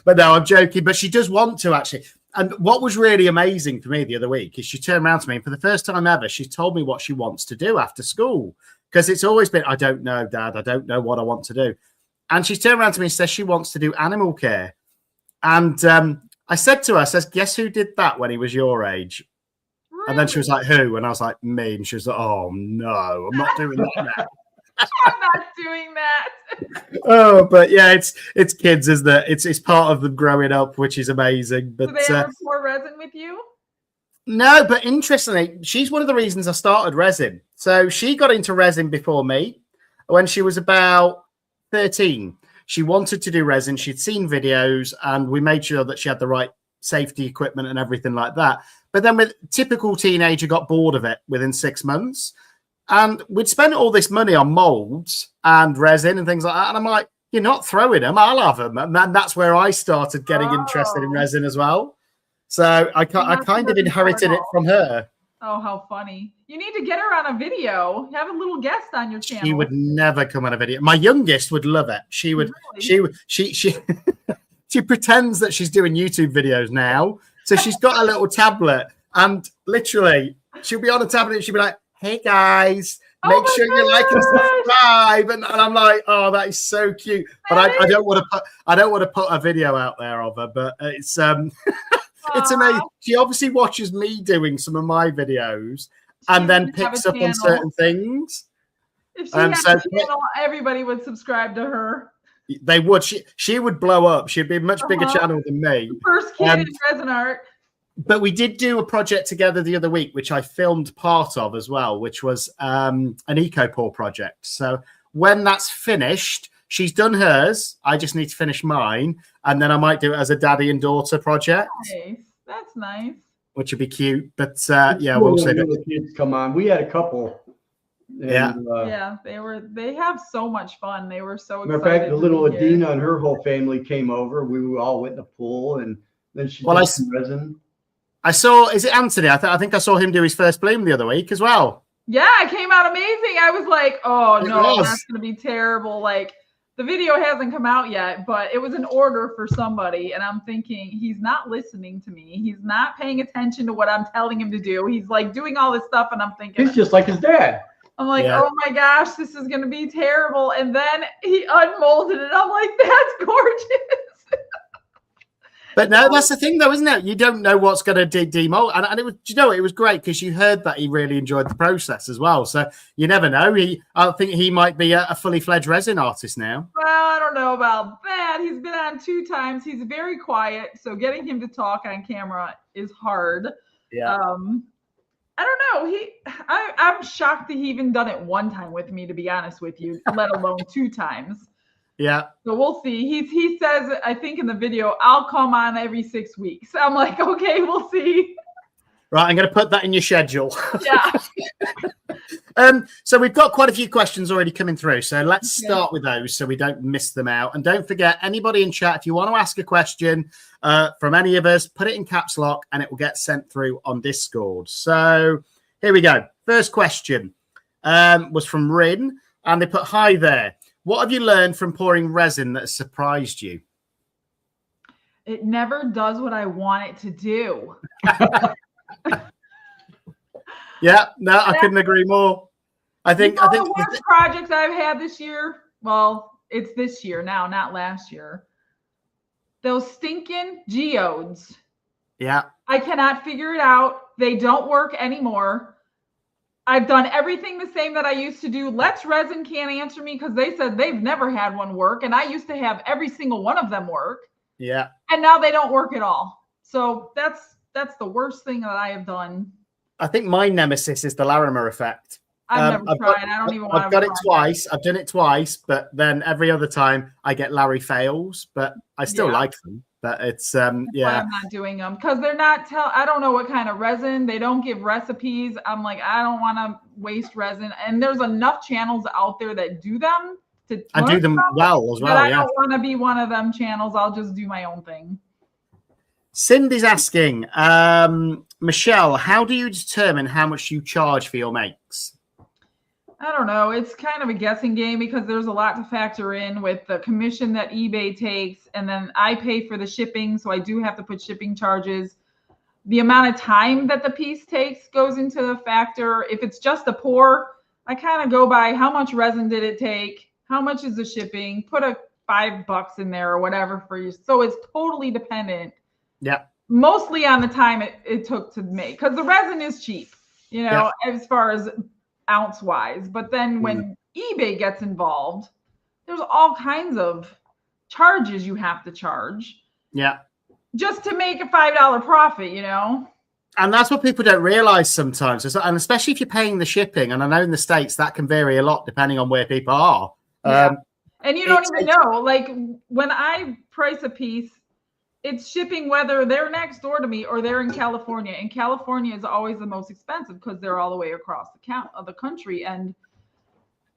But no, I'm joking. But she does want to actually. And what was really amazing for me the other week is she turned around to me and for the first time ever, she told me what she wants to do after school. Because it's always been, I don't know, Dad. I don't know what I want to do. And she turned around to me and says she wants to do animal care. And I said to her, I says, guess who did that when he was your age? Really? And then she was like, who? And I was like, me. And she was like, oh, no, I'm not doing that now. I'm not doing that. Oh, but yeah, it's kids, isn't it? It's part of them growing up, which is amazing. But do they ever pour resin with you? No, but interestingly, she's one of the reasons I started resin. So she got into resin before me when she was about 13. She wanted to do resin. She'd seen videos and we made sure that she had the right safety equipment and everything like that. But then with typical teenager got bored of it within 6 months. And we'd spent all this money on molds and resin and things like that. And I'm like, you're not throwing them. I'll have them. And that's where I started getting interested in resin as well. So I kind of inherited it from her. Oh, how funny. You need to get her on a video. Have a little guest on your channel. She would never come on a video. My youngest would love it. She would, really? She pretends that she's doing YouTube videos now. So she's got a little tablet and literally she'll be on a tablet and she'll be like, hey guys, make sure you like and subscribe. And I'm like, oh, that is so cute. But I don't want to put a video out there of her, but it's it's amazing. She obviously watches me doing some of my videos and then picks up on certain things. If she had a channel, everybody would subscribe to her. They would. She would blow up. She'd be a much bigger channel than me. The first kid in resin art. But we did do a project together the other week, which I filmed part of as well, which was an eco-pour project. So when that's finished, she's done hers. I just need to finish mine. And then I might do it as a daddy and daughter project. Nice. That's nice. Which would be cute. But yeah, we'll see. The kids come on. We had a couple. And, yeah, they have so much fun. They were so excited. Matter of fact, the little Adina and her whole family came over. We all went in the pool and then she did some resin. I saw, is it Anthony? I think I saw him do his first bloom the other week as well. Yeah, it came out amazing. I was like, oh no, that's going to be terrible. Like the video hasn't come out yet, but it was an order for somebody. And I'm thinking, he's not listening to me. He's not paying attention to what I'm telling him to do. He's like doing all this stuff. And I'm thinking, he's just like his dad. I'm like, oh my gosh, this is going to be terrible. And then he unmolded it. I'm like, that's gorgeous. But no, that's the thing, though, isn't it? You don't know what's going to demold, and it was, it was great because you heard that he really enjoyed the process as well. So you never know. I think he might be a fully fledged resin artist now. Well, I don't know about that. He's been on 2 times. He's very quiet, so getting him to talk on camera is hard. Yeah. I don't know. I'm shocked that he even done it 1 time with me, to be honest with you, let alone 2 times. Yeah. So we'll see. He says, I think in the video, I'll come on every 6 weeks. I'm like, okay, we'll see. Right, I'm going to put that in your schedule. Yeah. So we've got quite a few questions already coming through. So let's start with those so we don't miss them out. And don't forget, anybody in chat, if you want to ask a question from any of us, put it in caps lock and it will get sent through on Discord. So here we go. First question was from Rin, and they put, hi there. What have you learned from pouring resin that has surprised you? It never does what I want it to do. Yeah, no, I couldn't agree more. I think the worst projects I've had this year, well, it's this year now, not last year. Those stinking geodes. Yeah. I cannot figure it out. They don't work anymore. I've done everything the same that I used to do. Let's Resin can't answer me because they said they've never had one work. And I used to have every single one of them work. Yeah. And now they don't work at all. So that's the worst thing that I have done. I think my nemesis is the Larimer effect. I've never tried. I don't even want to. I've got it twice. I've done it twice, but then every other time I get Larry fails, but I still like them. But it's I'm not doing them because they're not I don't know what kind of resin. They don't give recipes. I'm like, I don't want to waste resin. And there's enough channels out there that do them and do them well as well. But I don't want to be one of them channels. I'll just do my own thing. Cindy's asking, Michelle, how do you determine how much you charge for your makes? I don't know. It's kind of a guessing game because there's a lot to factor in with the commission that eBay takes. And then I pay for the shipping. So I do have to put shipping charges. The amount of time that the piece takes goes into the factor. If it's just a pour, I kind of go by how much resin did it take? How much is the shipping? Put a $5 in there or whatever for you. So it's totally dependent. Yeah. Mostly on the time it took to make because the resin is cheap, as far as ounce wise. But then when eBay gets involved, there's all kinds of charges you have to charge. Yeah. Just to make a $5 profit, And that's what people don't realize sometimes. And especially if you're paying the shipping. And I know in the States that can vary a lot depending on where people are. Yeah. And you don't even know. Like when I price a piece, it's shipping whether they're next door to me or they're in California. And California is always the most expensive because they're all the way across the country. And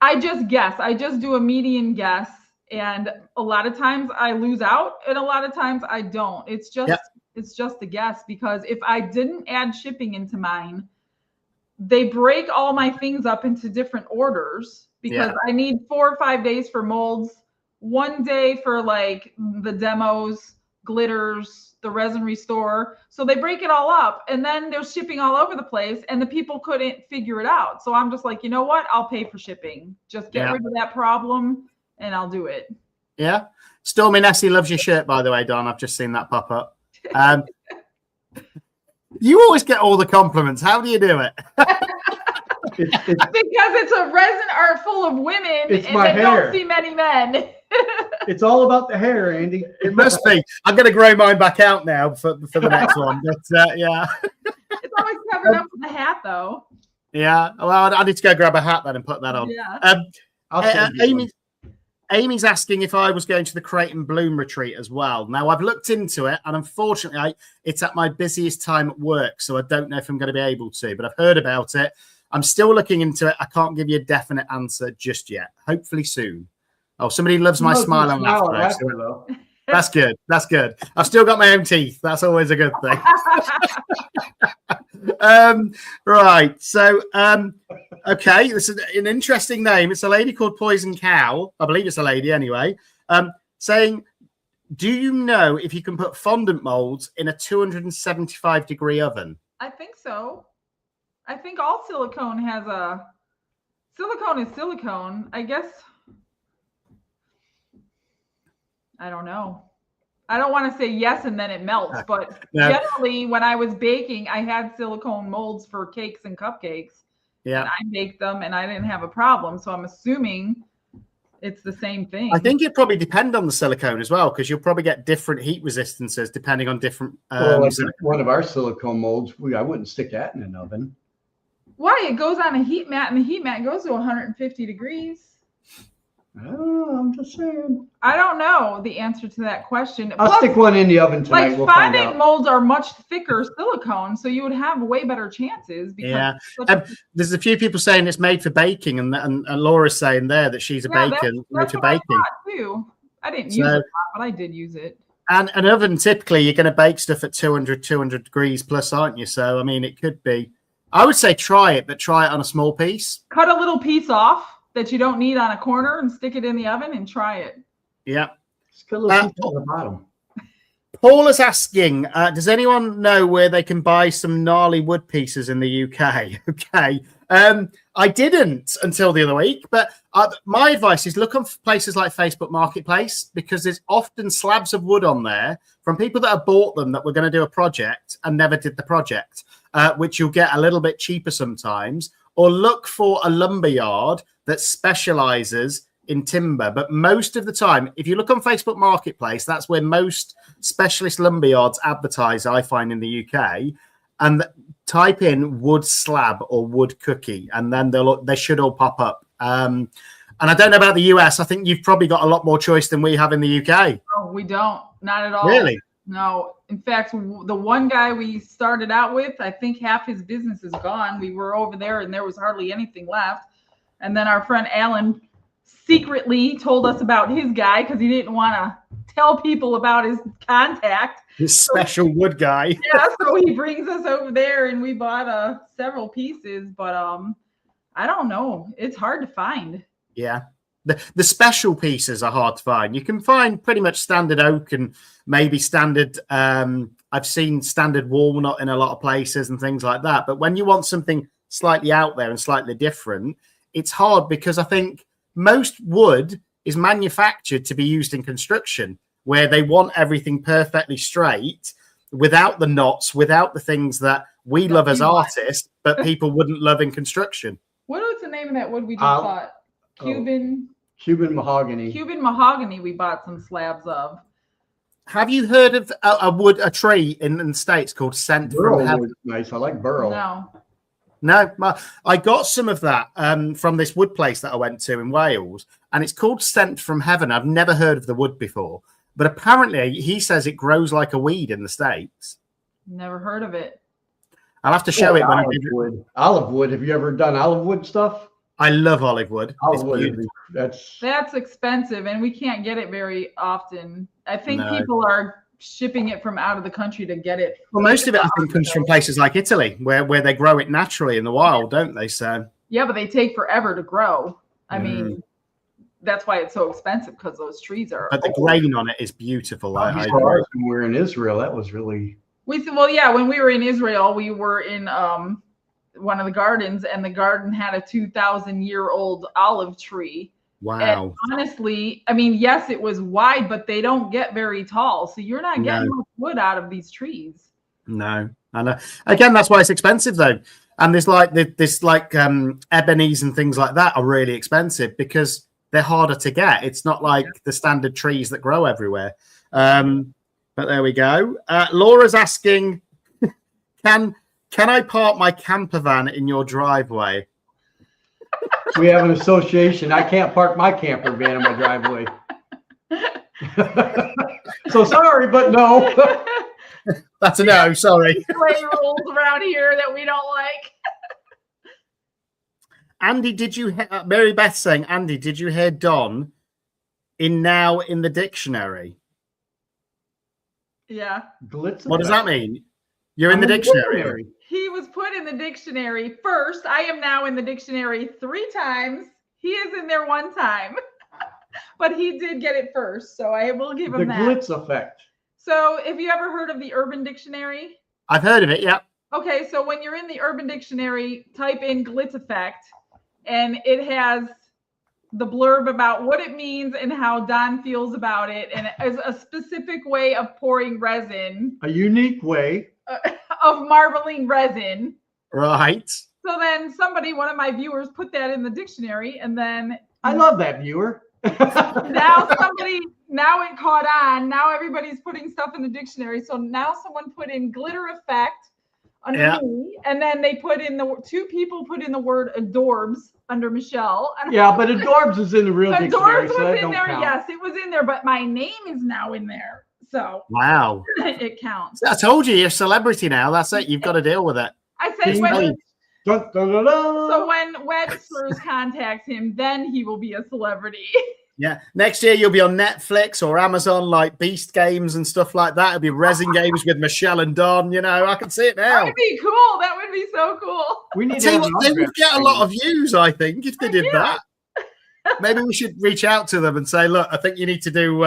I just guess. I just do a median guess. And a lot of times I lose out and a lot of times I don't. It's just a guess because if I didn't add shipping into mine, they break all my things up into different orders because I need 4 or 5 days for molds, 1 day for like the demos, glitters, the resin restore. So they break it all up and then they're shipping all over the place and the people couldn't figure it out. So I'm just like, you know what? I'll pay for shipping. Just get rid of that problem and I'll do it. Yeah. Stormy Nessie loves your shirt, by the way, Don. I've just seen that pop up. You always get all the compliments. How do you do it? Because it's a resin art full of women and they don't see many men. It's all about the hair, Andy. It must be. I'm going to grow mine back out now for the next one. But yeah. It's always covered up with the hat, though. Yeah. Well, I need to go grab a hat then and put that on. Yeah. Amy's asking if I was going to the Create and Bloom retreat as well. Now, I've looked into it, and unfortunately, it's at my busiest time at work, so I don't know if I'm going to be able to, but I've heard about it. I'm still looking into it. I can't give you a definite answer just yet. Hopefully soon. Oh, somebody loves my smile and laughter. That's good. That's good. I've still got my own teeth. That's always a good thing. Right. So, okay. This is an interesting name. It's a lady called Poison Cow. I believe it's a lady anyway. Saying, do you know if you can put fondant molds in a 275-degree oven? I think so. I think all silicone has silicone is silicone. I guess. I don't know. I don't want to say yes and then it melts, but generally when I was baking, I had silicone molds for cakes and cupcakes. Yeah. And I baked them and I didn't have a problem. So I'm assuming it's the same thing. I think it probably depends on the silicone as well, because you'll probably get different heat resistances depending on different. Like one of our silicone molds, I wouldn't stick that in an oven. Why? It goes on a heat mat and the heat mat goes to 150 degrees. Oh, I'm just saying. I don't know the answer to that question. I'll stick one in the oven tonight. Like fondant molds are much thicker silicone, so you would have way better chances. Because there's a few people saying it's made for baking, and Laura's saying there that she's a baker made for baking. Too. I didn't use it a lot, but I did use it. And an oven, typically, you're going to bake stuff at 200 degrees plus, aren't you? So, I mean, it could be. I would say try it, but try it on a small piece. Cut a little piece off that you don't need on a corner and stick it in the oven and try it. Yeah. Just cut a little piece on the bottom. Paul is asking, does anyone know where they can buy some gnarly wood pieces in the UK? Okay. I didn't until the other week, but my advice is look on places like Facebook Marketplace, because there's often slabs of wood on there from people that have bought them that were going to do a project and never did the project, which you'll get a little bit cheaper sometimes. or look for a lumber yard that specializes in timber. But most of the time, if you look on Facebook Marketplace, that's where most specialist lumber yards advertise, I find, in the UK. And type in wood slab or wood cookie, and then they should all pop up. And I don't know about the US. I think you've probably got a lot more choice than we have in the UK. No, we don't. Not at all. Really? No. In fact, the one guy we started out with, I think half his business is gone. We were over there and there was hardly anything left. And then our friend Alan secretly told us about his guy because he didn't want to tell people about his contact. His special wood guy. Yeah, so he brings us over there and we bought several pieces, but I don't know. It's hard to find. Yeah. The special pieces are hard to find. You can find pretty much standard oak and maybe standard, I've seen standard walnut in a lot of places and things like that. But when you want something slightly out there and slightly different, it's hard because I think most wood is manufactured to be used in construction, where they want everything perfectly straight, without the knots, without the things that we love as artists, but people wouldn't love in construction. What was the name of that wood we just bought? Cuban mahogany. Cuban mahogany we bought some slabs of. Have you heard of a tree in the States called Scent from Heaven? Nice. I like burl. No, I got some of that from this wood place that I went to in Wales, and it's called Scent from Heaven. I've never heard of the wood before, but apparently he says it grows like a weed in the States. Never heard of it. I'll have to show it when olive wood. Have you ever done olive wood stuff? I love olive wood. Olive wood. That's expensive, and we can't get it very often. I think people are shipping it from out of the country to get it. Well, most of it, I think, comes from places like Italy, where they grow it naturally in the wild, don't they? So yeah, but they take forever to grow. I mean, that's why it's so expensive, because those trees are. But the grain on it is beautiful. When we were in Israel, that was really. When we were in Israel, we were in one of the gardens, and the garden had a 2,000-year-old olive tree. Wow. And honestly, I mean, yes, it was wide, but they don't get very tall. So you're not getting much wood out of these trees. No. And again, that's why it's expensive, though. And there's ebonies and things like that are really expensive because they're harder to get. It's not like the standard trees that grow everywhere. But there we go. Laura's asking, can I park my camper van in your driveway? We have an association. I can't park my camper van in my driveway. So sorry, but no. That's a no, sorry. Play rules around here that we don't like. Andy, did you hear, Mary Beth saying, Andy, did you hear Don now in the dictionary? Yeah. Glitz. What does that mean? You're in the dictionary. He was put in the dictionary first. I am now in the dictionary 3 times. He is in there 1 time. But he did get it first, so I will give him that. The glitz effect. So have you ever heard of the Urban Dictionary? I've heard of it, yeah. Okay, so when you're in the Urban Dictionary, type in glitz effect, and it has the blurb about what it means and how Don feels about it, and it's a specific way of pouring resin. A unique way. Of marbling resin. Right. So then one of my viewers put that in the dictionary, and then I love that viewer. now it caught on. Now everybody's putting stuff in the dictionary. So now someone put in glitter effect under me, and then they put in 2 people put in the word adorbs under Michelle. Yeah, but adorbs is in the real dictionary. Adorbs was in there. Count. Yes, it was in there, but my name is now in there. So wow, it counts. I told you, you're a celebrity now. That's it. You've got to deal with it. I said so when Webster's contacts him, then he will be a celebrity. Yeah, next year you'll be on Netflix or Amazon, like Beast Games and stuff like that. It'll be resin games with Michelle and Don. You know, I can see it now. That would be cool. That would be so cool. We need they would get a lot of views, I think, if they did that. Maybe we should reach out to them and say, look, I think you need to do.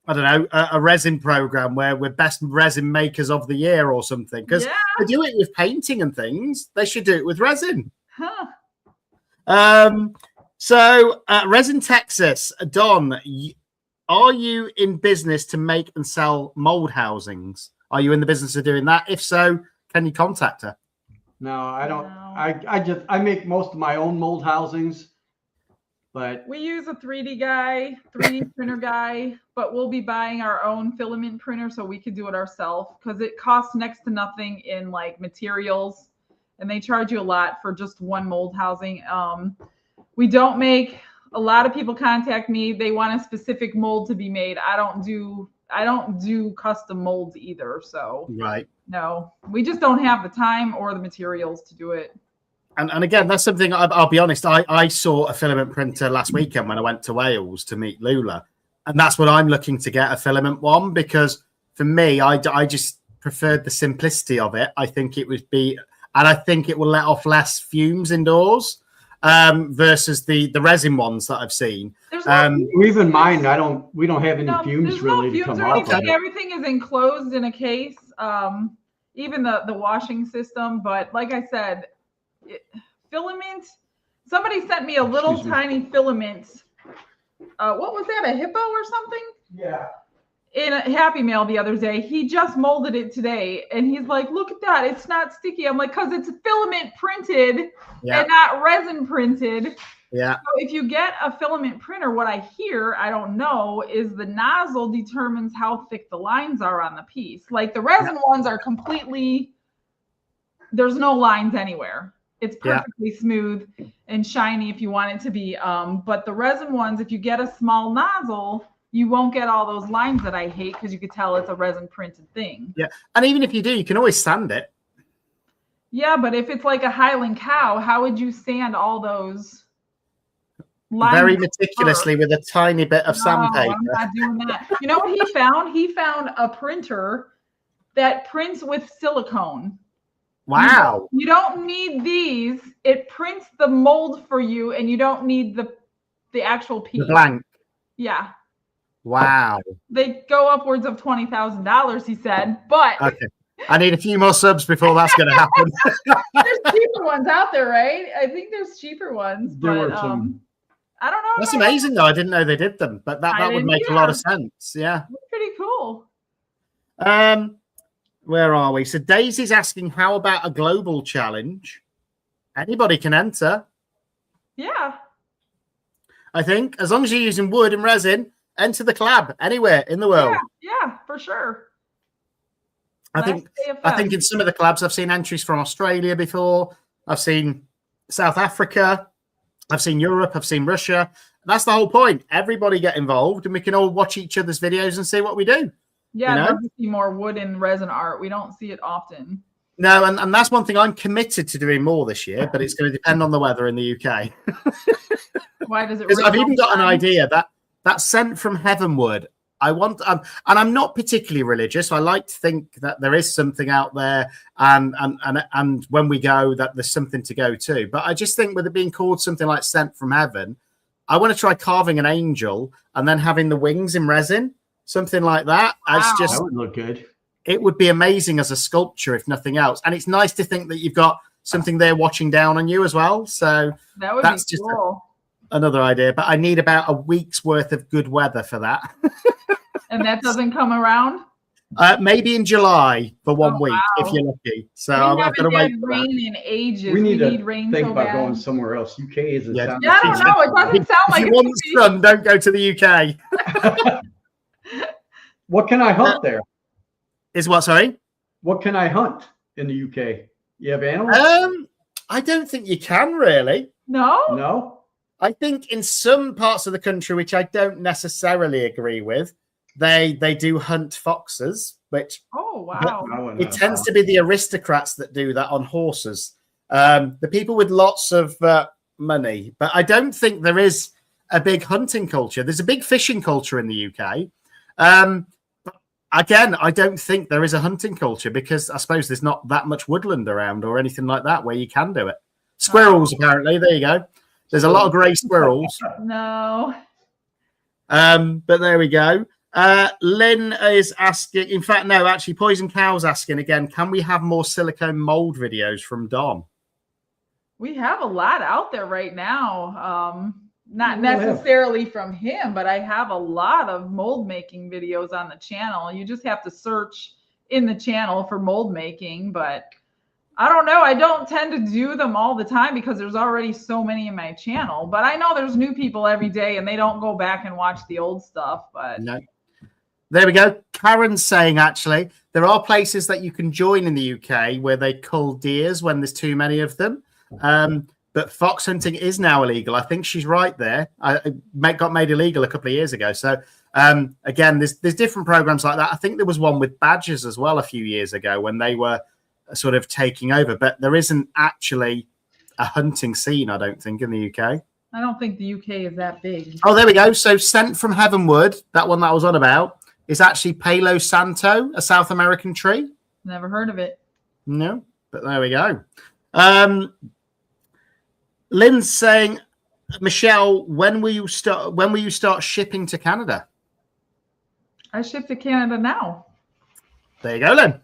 I don't know, a resin program where we're best resin makers of the year or something. Because they do it with painting and things. They should do it with resin. Huh. So Resin Texas, Don, are you in business to make and sell mold housings? Are you in the business of doing that? If so, can you contact her? No, I don't. No. I make most of my own mold housings, but we use a 3D printer guy, but we'll be buying our own filament printer so we could do it ourselves because it costs next to nothing in like materials, and they charge you a lot for just one mold housing. We don't make. A lot of people contact me. They want a specific mold to be made. I don't do custom molds either. So right. No, we just don't have the time or the materials to do it. And again, that's something I'll be honest. I saw a filament printer last weekend when I went to Wales to meet Lula, and that's what I'm looking to get, a filament one, because for me, I just preferred the simplicity of it. I think it would be, and I think it will let off less fumes indoors. Versus the resin ones that I've seen. Even mine, we don't have any fumes really to come off. Okay. Everything is enclosed in a case, even the washing system. But like I said, filament. Somebody sent me a little tiny filament. What was that? A hippo or something? Yeah. In a Happy Mail the other day. He just molded it today, and he's like, "Look at that! It's not sticky." I'm like, "Cause it's filament printed and not resin printed." Yeah. So if you get a filament printer, what I hear, I don't know, is the nozzle determines how thick the lines are on the piece. Like the resin ones are completely, there's no lines anywhere. It's perfectly smooth and shiny if you want it to be. But the resin ones, if you get a small nozzle, you won't get all those lines that I hate because you could tell it's a resin printed thing. Yeah. And even if you do, you can always sand it. Yeah, but if it's like a Highland cow, how would you sand all those lines? Very meticulously with a tiny bit of sandpaper. I'm not doing that. You know what he found? He found a printer that prints with silicone. Wow. You don't need these. It prints the mold for you, and you don't need the actual piece. The blank. Yeah. Wow. They go upwards of $20,000, he said. But okay, I need a few more subs before that's going to happen. There's cheaper ones out there, right? I think there's cheaper ones, but I don't know. That's amazing, though. I didn't know they did them, but that would make a lot of sense. Yeah. Pretty cool. Where are we? So Daisy's asking, how about a global challenge? Anybody can enter. Yeah. I think as long as you're using wood and resin, enter the collab anywhere in the world. Yeah, for sure. I think in some of the collabs I've seen entries from Australia before. I've seen South Africa. I've seen Europe. I've seen Russia. That's the whole point. Everybody get involved, and we can all watch each other's videos and see what we do. Yeah, I'd love to see more wood and resin art. We don't see it often. No, and that's one thing I'm committed to doing more this year, but it's going to depend on the weather in the UK. Why does it? Because I've even got an idea that sent from heavenward. I want, and I'm not particularly religious. I like to think that there is something out there, and when we go, that there's something to go to. But I just think with it being called something like sent from heaven, I want to try carving an angel and then having the wings in resin, something like that. Wow. That would look good. It would be amazing as a sculpture, if nothing else. And it's nice to think that you've got something there watching down on you as well. So that's be cool. Another idea. But I need about a week's worth of good weather for that. And that doesn't come around? Maybe in July for 1 week, if you're lucky. So I've got to wait for rain in ages. We need rain think so about bad. Going somewhere else. UK isn't. I don't know. It doesn't sound like if you want sun, don't go to the UK. What can I hunt there? Is what? Sorry. What can I hunt in the UK? You have animals? I don't think you can really. No. I think in some parts of the country, which I don't necessarily agree with, they do hunt foxes, which it tends to be the aristocrats that do that on horses. The people with lots of money, but I don't think there is a big hunting culture. There's a big fishing culture in the UK. Again, I don't think there is a hunting culture because I suppose there's not that much woodland around or anything like that where you can do it. Squirrels, apparently. There you go. There's a lot of grey squirrels. No. But there we go. Lynn is asking, in fact, no, actually, Poison Cow's asking again, can we have more silicone mold videos from Don? We have a lot out there right now. Not necessarily from him, but I have a lot of mold making videos on the channel. You just have to search in the channel for mold making, but I don't know. I don't tend to do them all the time because there's already so many in my channel. But I know there's new people every day and they don't go back and watch the old stuff. But no. There we go. Karen's saying, actually, there are places that you can join in the UK where they cull deers when there's too many of them. But fox hunting is now illegal. I think she's right there. It got made illegal a couple of years ago. So, again, there's different programs like that. I think there was one with badgers as well a few years ago when they were sort of taking over. But there isn't actually a hunting scene, I don't think, in the UK. I don't think the UK is that big. Oh, there we go. So Sent from Heavenwood, that one that I was on about, is actually Palo Santo, a South American tree. Never heard of it. No, but there we go. Lynn's saying, Michelle, when will you start shipping to Canada? I ship to Canada now. There you go, Lynn.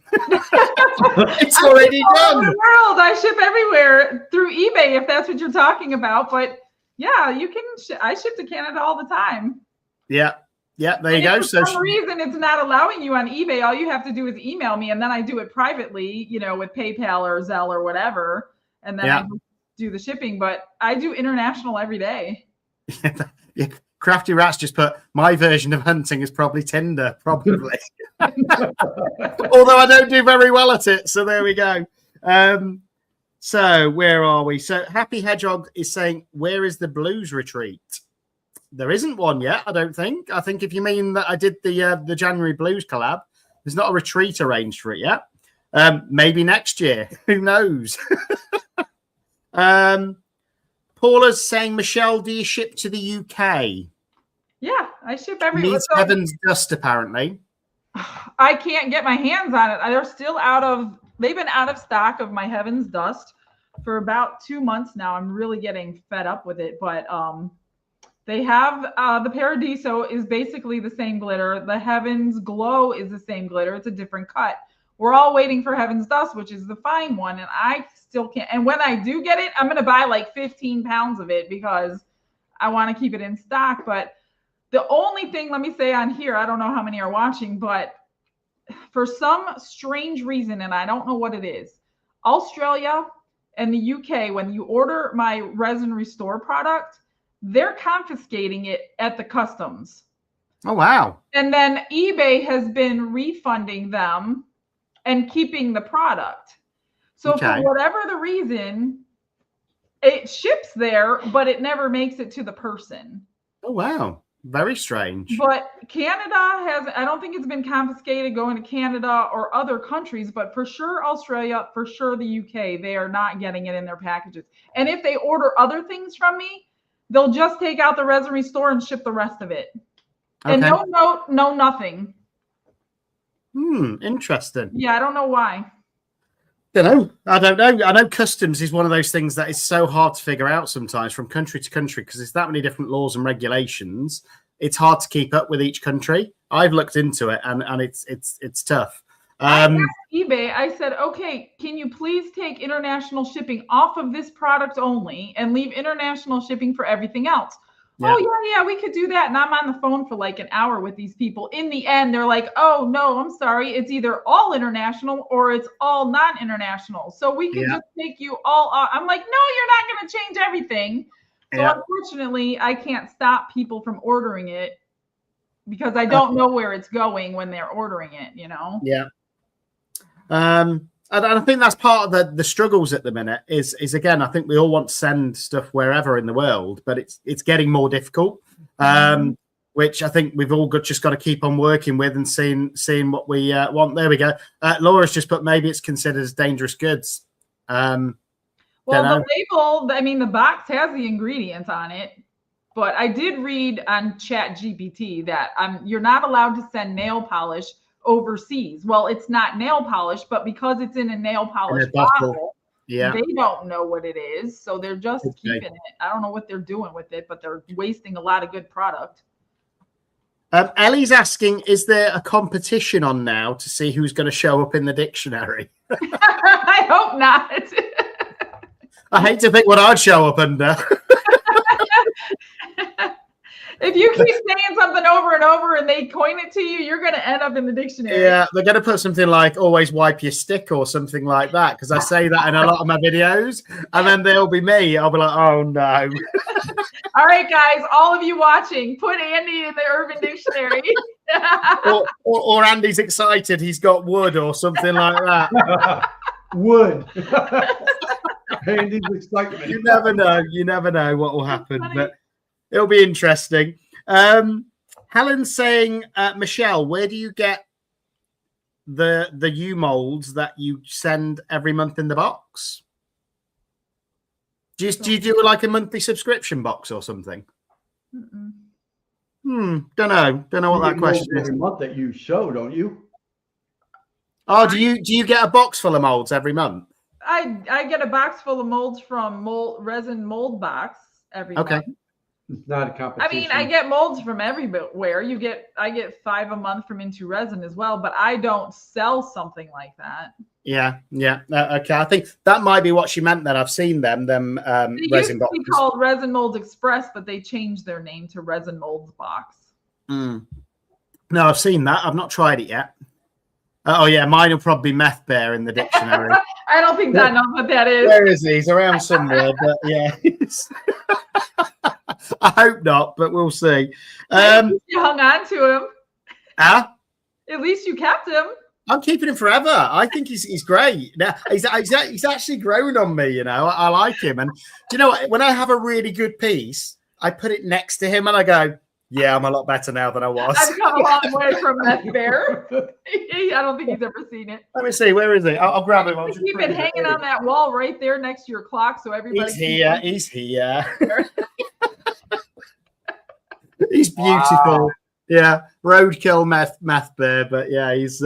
It's already done. All over the world. I ship everywhere through eBay if that's what you're talking about. But yeah, you can. I ship to Canada all the time. Yeah. Yeah, there you go. For some reason it's not allowing you on eBay. All you have to do is email me, and then I do it privately, with PayPal or Zelle or whatever, and then I do the shipping. But I do international every day. Yeah. Crafty Rats just put, my version of hunting is probably Tinder, probably. Although I don't do very well at it, so there we go. So where are we? So Happy Hedgehog is saying, where is the blues retreat? There isn't one yet, I don't think. I think if you mean that I did the January Blues collab, there's not a retreat arranged for it yet. Maybe next year. Who knows? Paula's saying, Michelle, do you ship to the UK? Yeah, I ship everywhere. Needs Heaven's Dust, apparently. I can't get my hands on it. They've been out of stock of my Heaven's Dust for about 2 months now. I'm really getting fed up with it, but they have the Paradiso is basically the same glitter. The Heaven's Glow is the same glitter. It's a different cut. We're all waiting for Heaven's Dust, which is the fine one, and I still can't. And when I do get it, I'm going to buy like 15 pounds of it because I want to keep it in stock. But the only thing, let me say on here, I don't know how many are watching, but for some strange reason, and I don't know what it is, Australia and the UK, when you order my Resin Restore product, they're confiscating it at the customs. Oh, wow. And then eBay has been refunding them and keeping the product. So for whatever the reason, it ships there, but it never makes it to the person. Oh, wow. Very strange. But Canada I don't think it's been confiscated going to Canada or other countries, but for sure Australia, for sure the UK, they are not getting it in their packages. And if they order other things from me, they'll just take out the Resin Restore and ship the rest of it. Okay. And no note, no nothing. Interesting. Yeah, I don't know why. I don't know. I know customs is one of those things that is so hard to figure out sometimes from country to country because there's that many different laws and regulations. It's hard to keep up with each country. I've looked into it and it's tough. I asked eBay, I said, okay, can you please take international shipping off of this product only and leave international shipping for everything else? Yeah. Oh, yeah, we could do that. And I'm on the phone for like an hour with these people. In the end, they're like, oh, no, I'm sorry. It's either all international or it's all non-international. So we can just take you all off. I'm like, no, you're not going to change everything. So unfortunately, I can't stop people from ordering it because I don't know where it's going when they're ordering it, Yeah. And I think that's part of the struggles at the minute is again, I think we all want to send stuff wherever in the world, but it's getting more difficult, which I think we've all just got to keep on working with and seeing what we want. There we go. Laura's just put maybe it's considered as dangerous goods. Well, the label, the box has the ingredients on it, but I did read on ChatGPT that you're not allowed to send nail polish overseas. Well, it's not nail polish, but because it's in a nail polish bottle, they don't know what it is, so they're just keeping it. I don't know what they're doing with it, but they're wasting a lot of good product. Ellie's asking, is there a competition on now to see who's going to show up in the dictionary? I hope not. I hate to think what I'd show up under. If you keep saying something over and over and they coin it to you, you're going to end up in the dictionary. Yeah, they're going to put something like always wipe your stick or something like that, because I say that in a lot of my videos, and then there'll be me. I'll be like, oh no. All right, guys, all of you watching, put Andy in the Urban Dictionary. or Andy's excited. He's got wood or something like that. Wood. Andy's excitement. You never know. You never know what will happen, but it'll be interesting. Helen's saying, Michelle, where do you get the U molds that you send every month in the box? Do you do like a monthly subscription box or something? Don't know what that question is. Every month that you show, don't you? Oh, do you get a box full of molds every month? I get a box full of molds from Resin Mold Box every month. It's not a competition. I mean, I get molds from everywhere. I get 5 a month from Into Resin as well, but I don't sell something like that. Yeah. Okay, I think that might be what she meant. Then I've seen them It resin used to boxes. be called Resin Molds Express, but they changed their name to Resin Molds Box. No, I've seen that. I've not tried it yet. Oh yeah, mine will probably be meth bear in the dictionary. I don't think Don knows what that is. Where is he? He's around somewhere, but yeah. I hope not, but we'll see. You hung on to him. At least you kept him. I'm keeping him forever. I think he's great. Now he's actually grown on me. You know, I like him. And do you know what? When I have a really good piece, I put it next to him and I go, yeah, I'm a lot better now than I was. I've come a long way from Meth Bear. I don't think he's ever seen it. Let me see. Where is he? I'll grab him. Keep it hanging on that wall right there next to your clock, so everybody. He's here. He's beautiful. Wow. Yeah, roadkill meth bear, but yeah, he's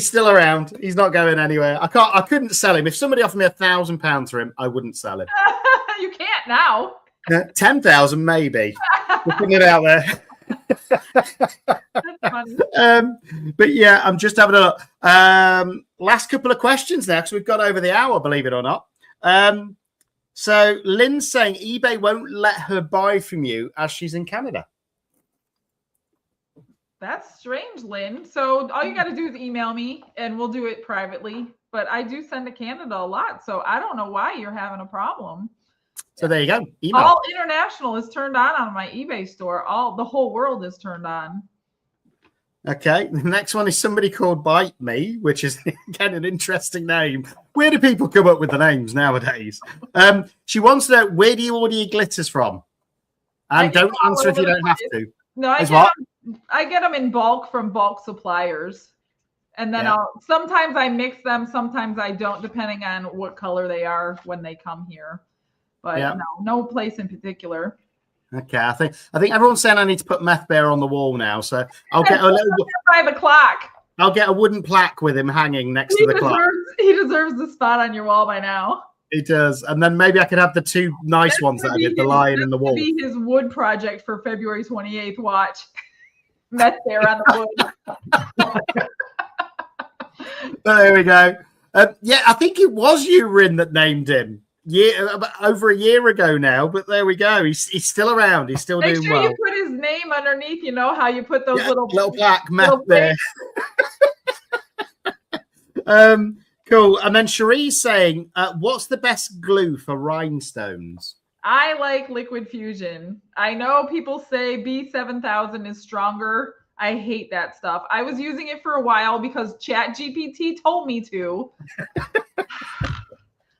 still around. He's not going anywhere. I couldn't sell him. If somebody offered me £1,000 for him, I wouldn't sell him. You can't now. 10,000 maybe. We're putting it out there. That's funny. But yeah, I'm just having a look. Last couple of questions now, because we've got over the hour, believe it or not. So Lynn's saying eBay won't let her buy from you as she's in Canada. That's strange, Lynn. So all you got to do is email me and we'll do it privately. But I do send to Canada a lot, so I don't know why you're having a problem. So there you go. Email. All international is turned on my eBay store. The whole world is turned on. Okay. The next one is somebody called Bite Me, which is again an interesting name. Where do people come up with the names nowadays? She wants to know, where do you order your glitters from? And don't answer if you don't have to. No, I get them in bulk from bulk suppliers. And then sometimes I mix them, sometimes I don't, depending on what color they are when they come here. But no place in particular. Okay, I think everyone's saying I need to put Meth Bear on the wall now, so I'll get a little by the clock. I'll get a wooden plaque with him hanging next to the clock. He deserves the spot on your wall by now. He does, and then maybe I could have the two nice ones that I did, the lion and the wolf. Be his wood project for February 28th. Watch Meth Bear on the wood. There we go. Yeah, I think it was you, Rin, that named him. Over a year ago now, but there we go. He's still around. He's still doing well. You put his name underneath. You know how you put those little plaque Meth there. Cool. And then Cherie's saying, "What's the best glue for rhinestones?" I like Liquid Fusion. I know people say B7000 is stronger. I hate that stuff. I was using it for a while because ChatGPT told me to.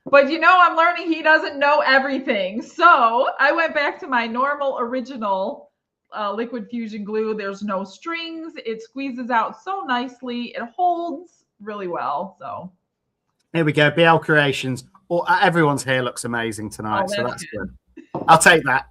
But I'm learning he doesn't know everything. So I went back to my normal original Liquid Fusion glue. There's no strings. It squeezes out so nicely. It holds really well. So here we go. BL Creations. Everyone's hair looks amazing tonight. So that's good. I'll take that.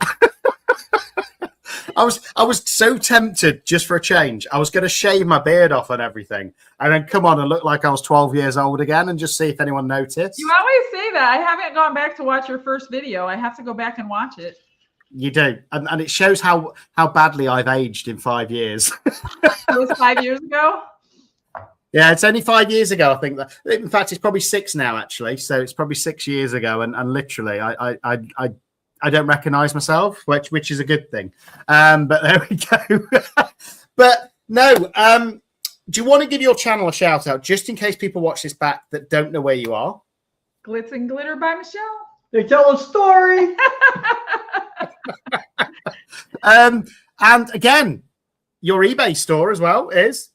I was so tempted just for a change. I was going to shave my beard off and everything, and then come on and look like I was 12 years old again, and just see if anyone noticed. You always say that. I haven't gone back to watch your first video. I have to go back and watch it. You do, and it shows how badly I've aged in 5 years. It was 5 years ago. Yeah, it's only 5 years ago. I think that. In fact, it's probably 6 now, actually. So it's probably 6 years ago, and literally, I I don't recognize myself, which is a good thing. But there we go. But no, do you want to give your channel a shout out just in case people watch this back that don't know where you are? Glitz and Glitter by Michelle. They tell a story. And again, your eBay store as well is?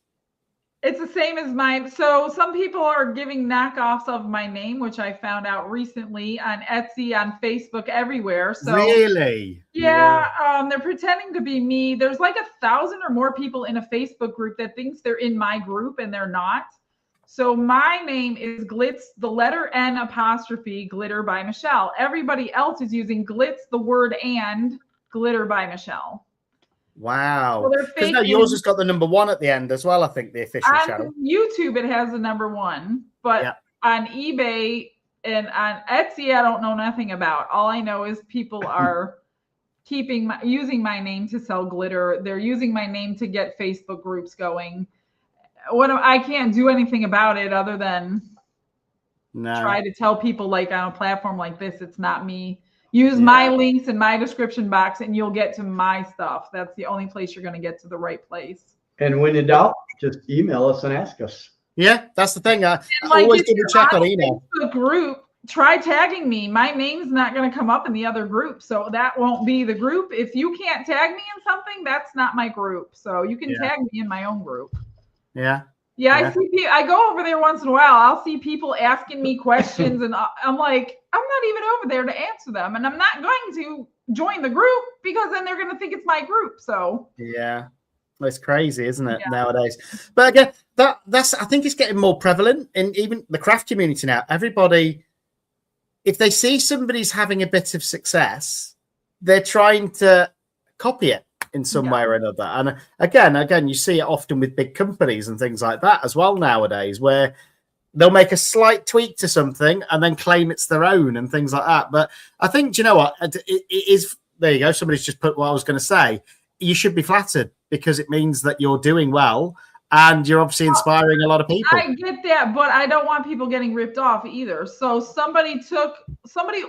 It's the same as mine. So some people are giving knockoffs of my name, which I found out recently on Etsy, on Facebook, everywhere. So really? Yeah, they're pretending to be me. There's like 1,000 or more people in a Facebook group that thinks they're in my group and they're not. So my name is Glitz, the letter N apostrophe Glitter by Michelle. Everybody else is using Glitz, the word and Glitter by Michelle. Wow. So no, yours has got the number 1 at the end as well, I think, the official channel. On YouTube, it has the number 1, but on eBay and on Etsy, I don't know nothing about. All I know is people are using my name to sell glitter. They're using my name to get Facebook groups going. I can't do anything about it other than try to tell people, like, on a platform like this, it's not me. Use my links in my description box and you'll get to my stuff. That's the only place you're going to get to the right place. And when in doubt, just email us and ask us. Yeah, that's the thing. I always double check on email. The group, try tagging me. My name's not going to come up in the other group, so that won't be the group. If you can't tag me in something, that's not my group. So you can tag me in my own group. Yeah. Yeah, I go over there once in a while. I'll see people asking me questions, and I'm like, I'm not even over there to answer them, and I'm not going to join the group because then they're going to think it's my group. So yeah, it's crazy, isn't it, nowadays? But again, that's I think it's getting more prevalent in even the craft community now. Everybody, if they see somebody's having a bit of success, they're trying to copy it in some way or another. And again, you see it often with big companies and things like that as well nowadays, where they'll make a slight tweak to something and then claim it's their own and things like that. But I think, do you know what? It is, there you go. Somebody's just put what I was going to say. You should be flattered because it means that you're doing well and you're obviously inspiring a lot of people. I get that, but I don't want people getting ripped off either. So somebody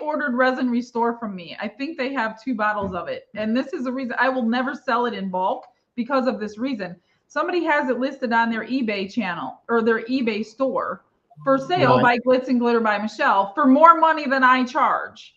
ordered Resin Restore from me. I think they have 2 bottles of it. And this is the reason I will never sell it in bulk because of this reason. Somebody has it listed on their eBay channel or their eBay store for sale by Glitz and Glitter by Michelle for more money than I charge.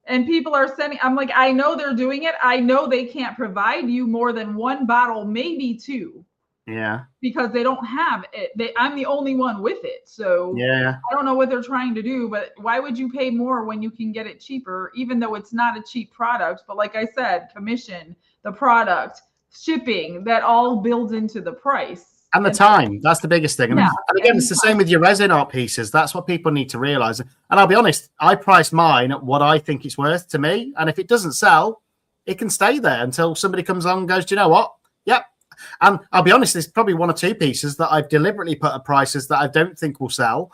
And people are sending, I'm like, I know they're doing it. I know they can't provide you more than 1 bottle, maybe 2. Yeah. Because they don't have it. I'm the only one with it. So I don't know what they're trying to do, but why would you pay more when you can get it cheaper, even though it's not a cheap product? But like I said, commission, the product, shipping, that all builds into the price. And the time, that's the biggest thing. And again, it's the same with your resin art pieces. That's what people need to realize. And I'll be honest, I price mine at what I think it's worth to me. And if it doesn't sell, it can stay there until somebody comes along and goes, do you know what? Yep. And I'll be honest, there's probably 1 or 2 pieces that I've deliberately put at prices that I don't think will sell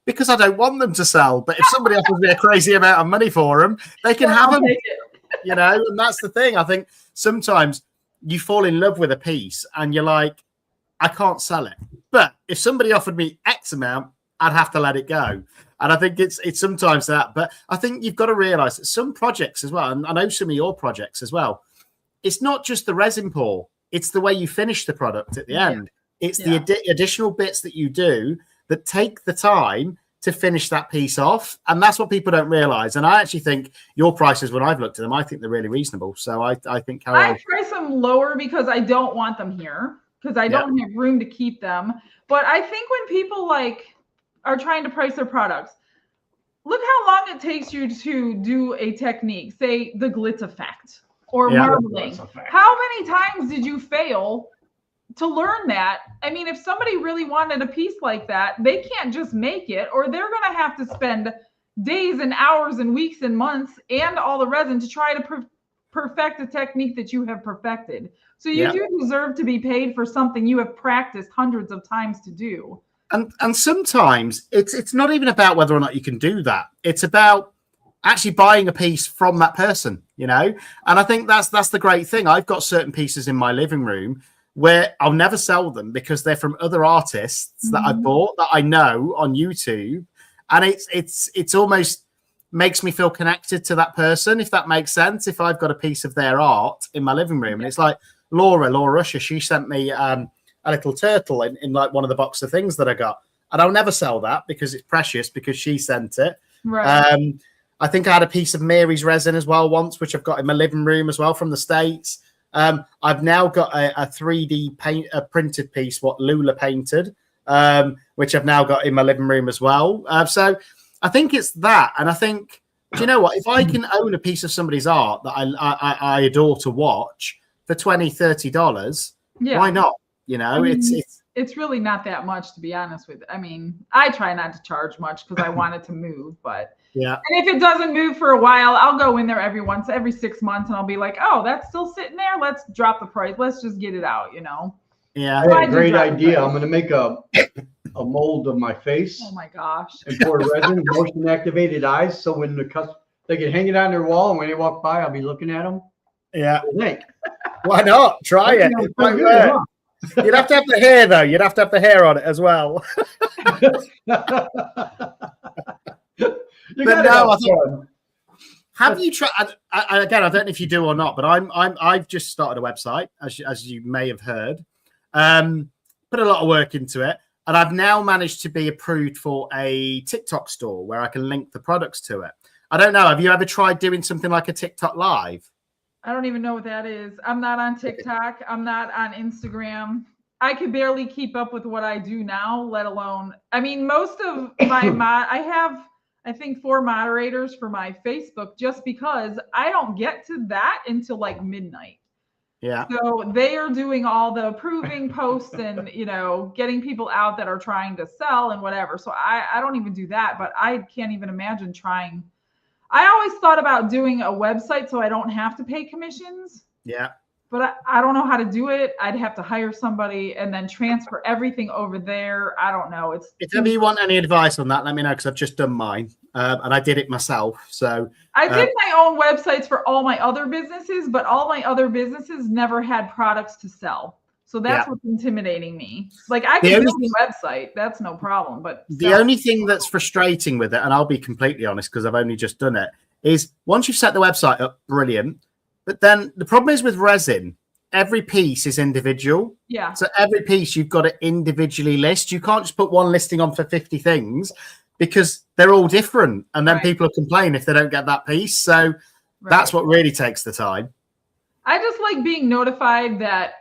because I don't want them to sell. But if somebody offers me a crazy amount of money for them, they can have them, you know, and that's the thing. I think sometimes you fall in love with a piece and you're like, I can't sell it. But if somebody offered me X amount, I'd have to let it go. And I think it's sometimes that. But I think you've got to realize that some projects as well, and I know some of your projects as well, it's not just the resin pour. It's the way you finish the product at the end. It's the additional bits that you do that take the time to finish that piece off. And that's what people don't realize. And I actually think your prices, when I've looked at them, I think they're really reasonable. So I think I price them lower because I don't want them here because I don't have room to keep them. But I think when people like are trying to price their products, look how long it takes you to do a technique, say the glitz effect. Or marbling. How many times did you fail to learn that? I mean, if somebody really wanted a piece like that, they can't just make it, or they're going to have to spend days and hours and weeks and months and all the resin to try to perfect a technique that you have perfected. So you do deserve to be paid for something you have practiced hundreds of times to do. And sometimes it's not even about whether or not you can do that. It's about actually buying a piece from that person, you know? And I think that's the great thing. I've got certain pieces in my living room where I'll never sell them because they're from other artists that I bought that I know on YouTube. And it's almost, makes me feel connected to that person, if that makes sense. If I've got a piece of their art in my living room, and it's like Laura Usher, she sent me a little turtle in like one of the box of things that I got, and I'll never sell that because it's precious, because she sent it. Right. I think I had a piece of Mary's resin as well once, which I've got in my living room as well from the States. I've now got a 3D printed piece, what Lula painted, which I've now got in my living room as well. So I think it's that. And I think, do you know what? If I can own a piece of somebody's art that I adore to watch for $20, $30, why not? You know, I mean, it's really not that much, to be honest with you. I mean, I try not to charge much because I want it to move, but yeah. And if it doesn't move for a while, I'll go in there every 6 months and I'll be like, oh, that's still sitting there. Let's drop the price. Let's just get it out, you know? Yeah. Hey, great idea. I'm going to make a mold of my face. Oh my gosh. And pour resin, motion activated eyes. So when they can hang it on their wall, and when they walk by, I'll be looking at them. Yeah. Think. Why not? Try it. You'd have to have the hair, though. You'd have to have the hair on it as well. But no, have you tried? Again, I don't know if you do or not, but I've just started a website, as you may have heard. Put a lot of work into it, and I've now managed to be approved for a TikTok store where I can link the products to it. I don't know. Have you ever tried doing something like a TikTok live? I don't even know what that is. I'm not on TikTok. I'm not on Instagram. I could barely keep up with what I do now, let alone, I mean, most of my I have, I think, 4 moderators for my Facebook, just because I don't get to that until like midnight. Yeah. So they are doing all the approving posts and, you know, getting people out that are trying to sell and whatever. So I don't even do that, but I can't even imagine trying. I always thought about doing a website so I don't have to pay commissions. Yeah. But I don't know how to do it. I'd have to hire somebody and then transfer everything over there. I don't know. If ever you want any advice on that, let me know, because I've just done mine and I did it myself. So I did my own websites for all my other businesses, but all my other businesses never had products to sell. So that's what's intimidating me. Like, I can build a website. That's no problem. But the only thing that's frustrating with it, and I'll be completely honest because I've only just done it, is once you've set the website up, brilliant. But then the problem is with resin, every piece is individual. Yeah. So every piece you've got to individually list. You can't just put one listing on for 50 things because they're all different. And then people will complain if they don't get that piece. So that's what really takes the time. I just like being notified that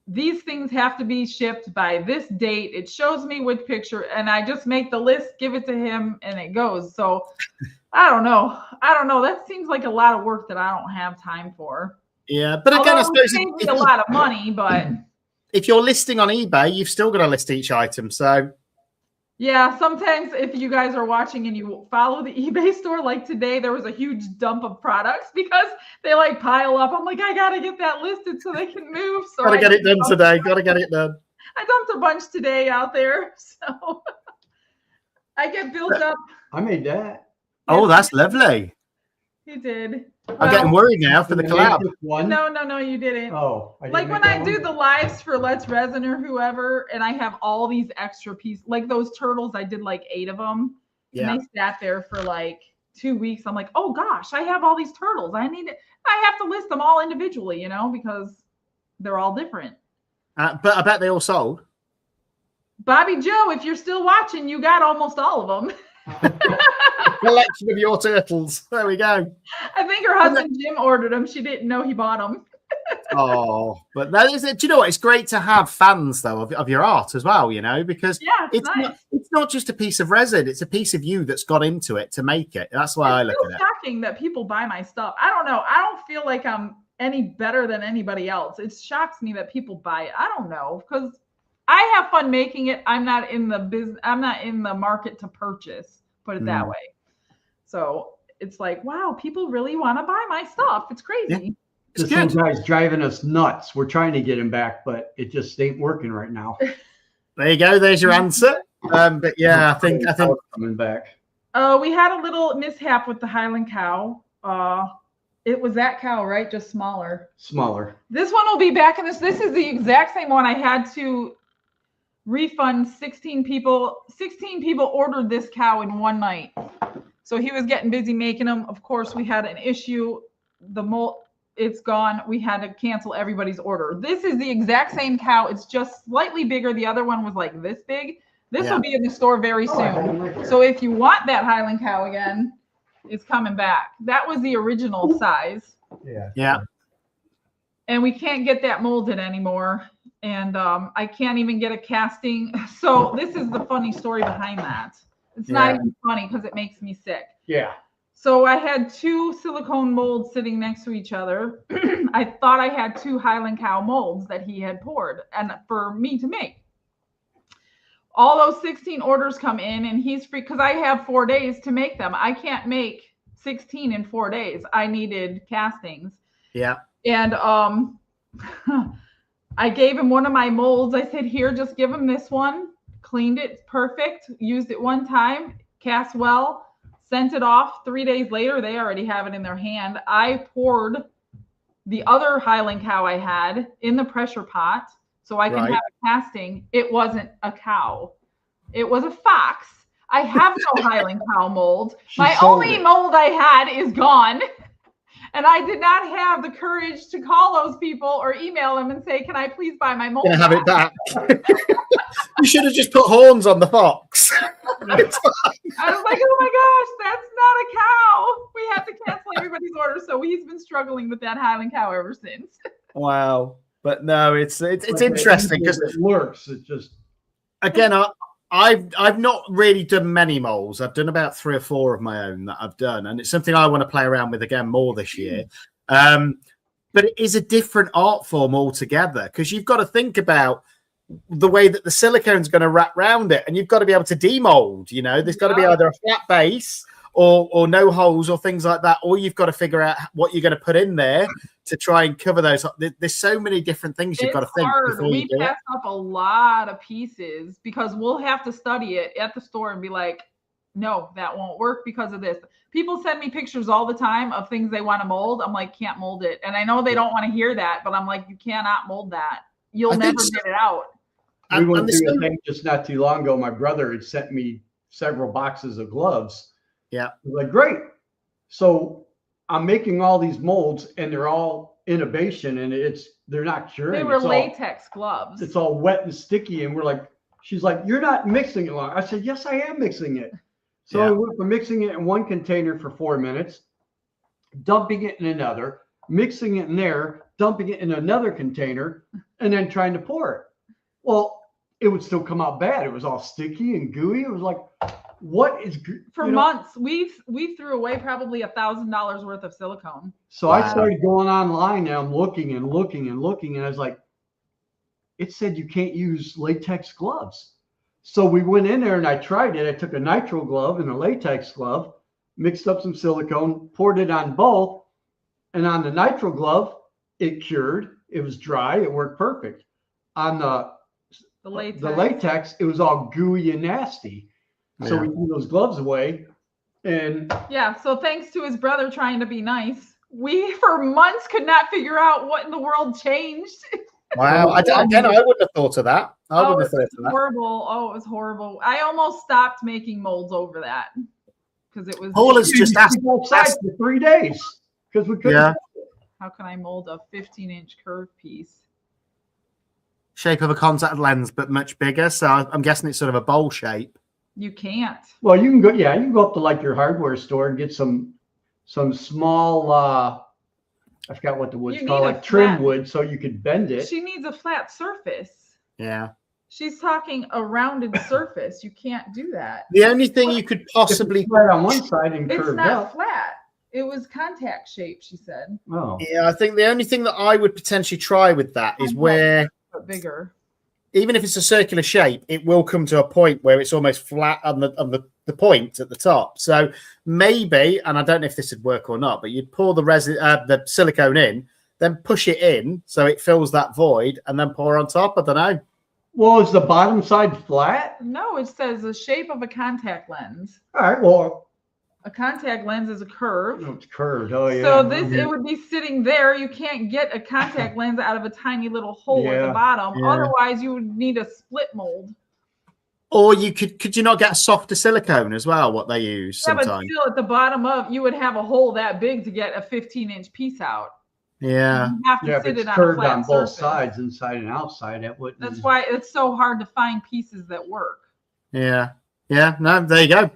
these things have to be shipped by this date. It shows me which picture, and I just make the list, give it to him, and it goes. So I don't know. That seems like a lot of work that I don't have time for. Yeah, but again, I suppose it saves me a lot of money, but if you're listing on eBay, you've still got to list each item. So yeah, sometimes if you guys are watching and you follow the eBay store, like today, there was a huge dump of products because they like pile up. I'm like, I got to get that listed so they can move. So got to get it done today. Got to get it done. I dumped a bunch today out there. So I get built up. I made that. Oh, that's lovely. You did. I'm getting worried now for the collab. No, you didn't. Oh, like when I do the lives for Let's Resin or whoever, and I have all these extra pieces, like those turtles, I did like 8 of them. Yeah. And they sat there for like 2 weeks. I'm like, oh gosh, I have all these turtles. I have to list them all individually, you know, because they're all different. But I bet they all sold. Bobby Joe, if you're still watching, you got almost all of them. Collection of your turtles. There we go. I think her husband Jim ordered them. She didn't know he bought them. Oh, but that is it. Do you know what? It's great to have fans though of your art as well, you know, because it's nice. It's not just a piece of resin, it's a piece of you that's got into it to make it. That's why I look at it. It's shocking that people buy my stuff. I don't know. I don't feel like I'm any better than anybody else. It shocks me that people buy it. I don't know, because I have fun making it. I'm not in the business. I'm not in the market to purchase, put it that way. So it's like, wow, people really want to buy my stuff. It's crazy. This guy's driving us nuts. We're trying to get him back, but it just ain't working right now. There you go. There's your answer. But yeah, I think coming back. We had a little mishap with the Highland cow. It was that cow, right? Just smaller. Smaller. This one will be back in this. This is the exact same one. I had to refund 16 people. 16 people ordered this cow in one night. So he was getting busy making them. Of course, we had an issue. The mold, it's gone. We had to cancel everybody's order. This is the exact same cow. It's just slightly bigger. The other one was like this big. This will be in the store very soon. So if you want that Highland cow again, it's coming back. That was the original size. Yeah. And we can't get that molded anymore. And I can't even get a casting. So this is the funny story behind that. It's not even funny because it makes me sick. Yeah. So I had 2 silicone molds sitting next to each other. I thought I had 2 Highland cow molds that he had poured and for me to make. All those 16 orders come in and he's free because I have 4 days to make them. I can't make 16 in 4 days. I needed castings. Yeah. And I gave him one of my molds. I said, here, just give him this one. Cleaned it perfect. Used it one time. Cast well. Sent it off. 3 days later, they already have it in their hand. I poured the other Highland cow I had in the pressure pot so I can have a casting. It wasn't a cow. It was a fox. I have no Highland cow mold. My only mold I had is gone. And I did not have the courage to call those people or email them and say, can I please buy my mold? Gonna have it back. You should have just put horns on the fox. I was like, oh my gosh, that's not a cow. We have to cancel everybody's order. So he's been struggling with that Highland cow ever since. Wow. But no, it's interesting because it works. It just again, I've not really done many molds. I've done about 3 or 4 of my own that I've done, and it's something I want to play around with again more this year. But it is a different art form altogether because you've got to think about the way that the silicone's going to wrap around it, and you've got to be able to demold. You know, there's got to be either a flat base or no holes or things like that, or you've got to figure out what you're going to put in there to try and cover those. There's so many different things you've got to think before you do it. We pass up a lot of pieces because we'll have to study it at the store and be like, no, that won't work because of this. People send me pictures all the time of things they want to mold. I'm like, can't mold it. And I know they don't want to hear that, but I'm like, you cannot mold that. You'll never get it out. We went through a thing just not too long ago. My brother had sent me several boxes of gloves. Yeah. Like, great. So I'm making all these molds and they're all innovation and they're not curing. They were latex gloves. It's all wet and sticky. And we're like, she's like, you're not mixing it long. I said, yes, I am mixing it. So I went from mixing it in one container for 4 minutes, dumping it in another, mixing it in there, dumping it in another container, and then trying to pour it. Well, it would still come out bad. It was all sticky and gooey. It was like, what is for months we threw away probably $1,000 worth of silicone. So I started going online and I'm looking and looking and looking, and I was like, it said you can't use latex gloves. So we went in there and I tried it. I took a nitro glove and a latex glove, mixed up some silicone, poured it on both, and on the nitro glove it cured. It was dry. It worked perfect. On the latex, it was all gooey and nasty. So we threw those gloves away, and so thanks to his brother trying to be nice, we for months could not figure out what in the world changed. Wow, I wouldn't have thought of that. I wouldn't have thought of that. Horrible. Oh, it was horrible. I almost stopped making molds over that because it was. Paul has just asked outside for 3 days because we couldn't. Yeah. How can I mold a 15-inch curved piece? Shape of a contact lens, but much bigger. So I'm guessing it's sort of a bowl shape. You can't. Well, you can go. Yeah, you can go up to like your hardware store and get some small. I forgot what the wood's called, like trim wood, so you could bend it. She needs a flat surface. Yeah. She's talking a rounded surface. You can't do that. The only thing you could possibly flat on one side and curved up. It's not flat. It was contact shape, she said. Oh. Yeah, I think the only thing that I would potentially try with that is where, but bigger. Even if it's a circular shape, it will come to a point where it's almost flat on the point at the top. So maybe, and I don't know if this would work or not, but you'd pour the silicone in, then push it in so it fills that void, and then pour on top. I don't know. Well, is the bottom side flat? No, it says the shape of a contact lens. All right. Well, a contact lens is a curve. No, it's curved. Oh, yeah. So it would be sitting there. You can't get a contact lens out of a tiny little hole at the bottom. Yeah. Otherwise, you would need a split mold. Or you could you not get a softer silicone as well? What they use sometimes. But still, at the bottom of you would have a hole that big to get a 15-inch piece out. Yeah. You have to Yeah, if sit it's it on curved a flat on both surface. sides, inside and outside, that wouldn't. That's why it's so hard to find pieces that work. Yeah. Yeah. No, there you go.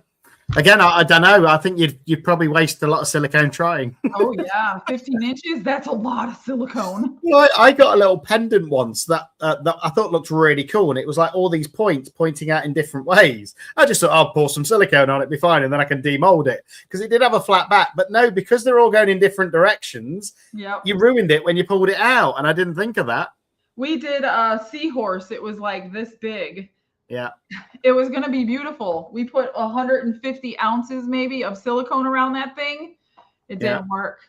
Again, I don't know. I think you'd probably waste a lot of silicone trying. Oh yeah, 15 inches. That's a lot of silicone. Well, I got a little pendant once that I thought looked really cool, and it was like all these points pointing out in different ways. I just thought I'll pour some silicone on it, be fine, and then I can demold it because it did have a flat back. But no, because they're all going in different directions, you ruined it when you pulled it out, and I didn't think of that. We did a seahorse. It was like this big. Yeah. It was going to be beautiful. We put 150 ounces maybe of silicone around that thing. It didn't work.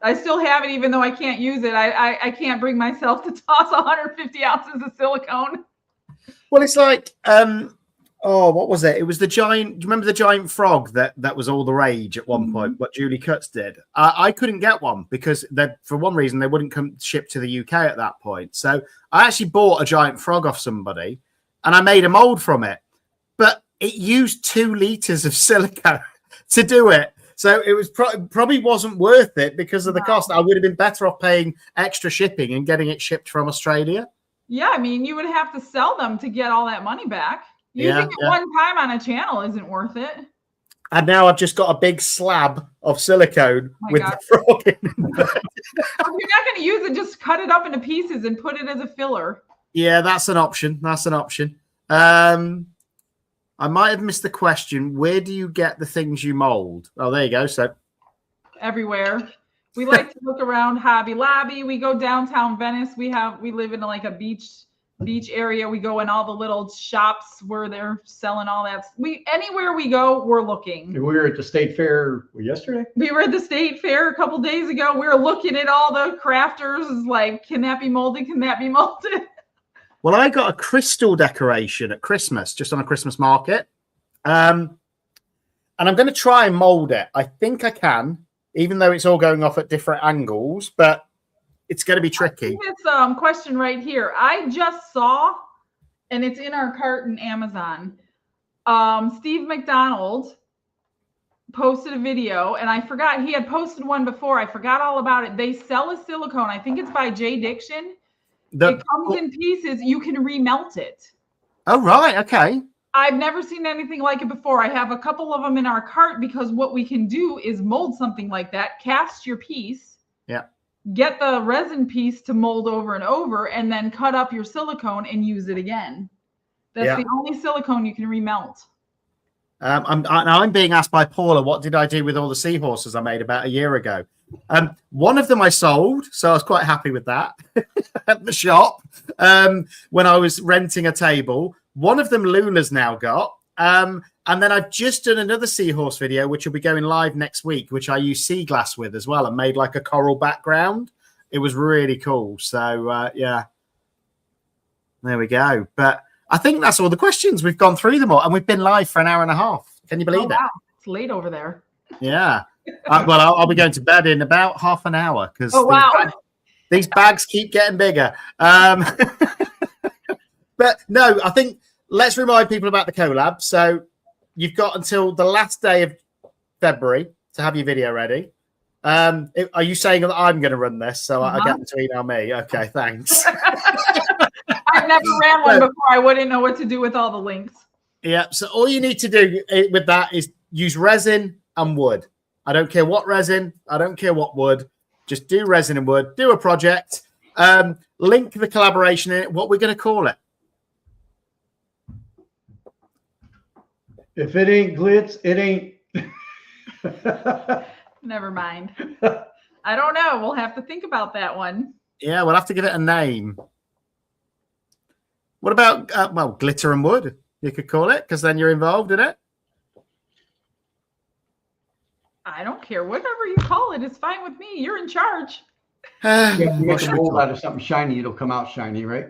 I still have it, even though I can't use it. I can't bring myself to toss 150 ounces of silicone. Well, it's like, what was it? It was the giant. Do you remember the giant frog that was all the rage at one point? What Julie Cutts did. I couldn't get one because for one reason they wouldn't come ship to the UK at that point. So I actually bought a giant frog off somebody, and I made a mold from it. But it used 2 liters of silicone to do it. So it was probably wasn't worth it because of the cost. I would have been better off paying extra shipping and getting it shipped from Australia. Yeah, I mean, you would have to sell them to get all that money back. Using it one time on a channel isn't worth it. And now I've just got a big slab of silicone with the frog in it. If you're not going to use it, just cut it up into pieces and put it as a filler. Yeah, that's an option. That's an option. I might have missed the question. Where do you get the things you mold? Oh, there you go. So everywhere. We like to look around Hobby Lobby. We go downtown Venice. We live in like a beach area. We go in all the little shops where they're selling all that. Anywhere we go, we're looking. We were at the state fair yesterday. We were at the state fair a couple days ago. We were looking at all the crafters. Like, can that be molded? Can that be molded? Well, I got a crystal decoration at Christmas, just on a Christmas market. And I'm going to try and mold it. I think I can, even though it's all going off at different angles, but it's going to be tricky. This question right here, I just saw, and it's in our cart in Amazon. Steve McDonald posted a video, and I forgot he had posted one before. I forgot all about it. They sell a silicone. I think it's by Jay Diction. It comes in pieces. You can remelt it. Oh, right. Okay. I've never seen anything like it before. I have a couple of them in our cart because what we can do is mold something like that, cast your piece. Yeah. Get the resin piece to mold over and over, and then cut up your silicone and use it again. That's the only silicone you can remelt. I'm being asked by Paula, what did I do with all the seahorses I made about a year ago? One of them I sold, so I was quite happy with that at the shop when I was renting a table. One of them Lula's now got. And then I've just done another seahorse video, which will be going live next week, which I use sea glass with as well and made like a coral background. It was really cool. So, yeah, there we go. But I think that's all the questions. We've gone through them all, and we've been live for an hour and a half. Can you believe it? Wow. It's late over there. Yeah. Well, I'll be going to bed in about half an hour because these bags keep getting bigger. But no, I think let's remind people about the collab. So you've got until the last day of February to have your video ready. Are you saying that I'm going to run this? So I get them to email me. Okay, thanks. I've never ran one before. I wouldn't know what to do with all the links. Yeah. So all you need to do with that is use resin and wood. I don't care what resin. I don't care what wood. Just do resin and wood. Do a project. Link the collaboration in it. What we're going to call it. If it ain't glitz, it ain't. Never mind. I don't know. We'll have to think about that one. Yeah, we'll have to give it a name. What about, glitter and wood? You could call it, because then you're involved in it. I don't care. Whatever you call it is fine with me. You're in charge. You make a mold out of something shiny, it'll come out shiny, right?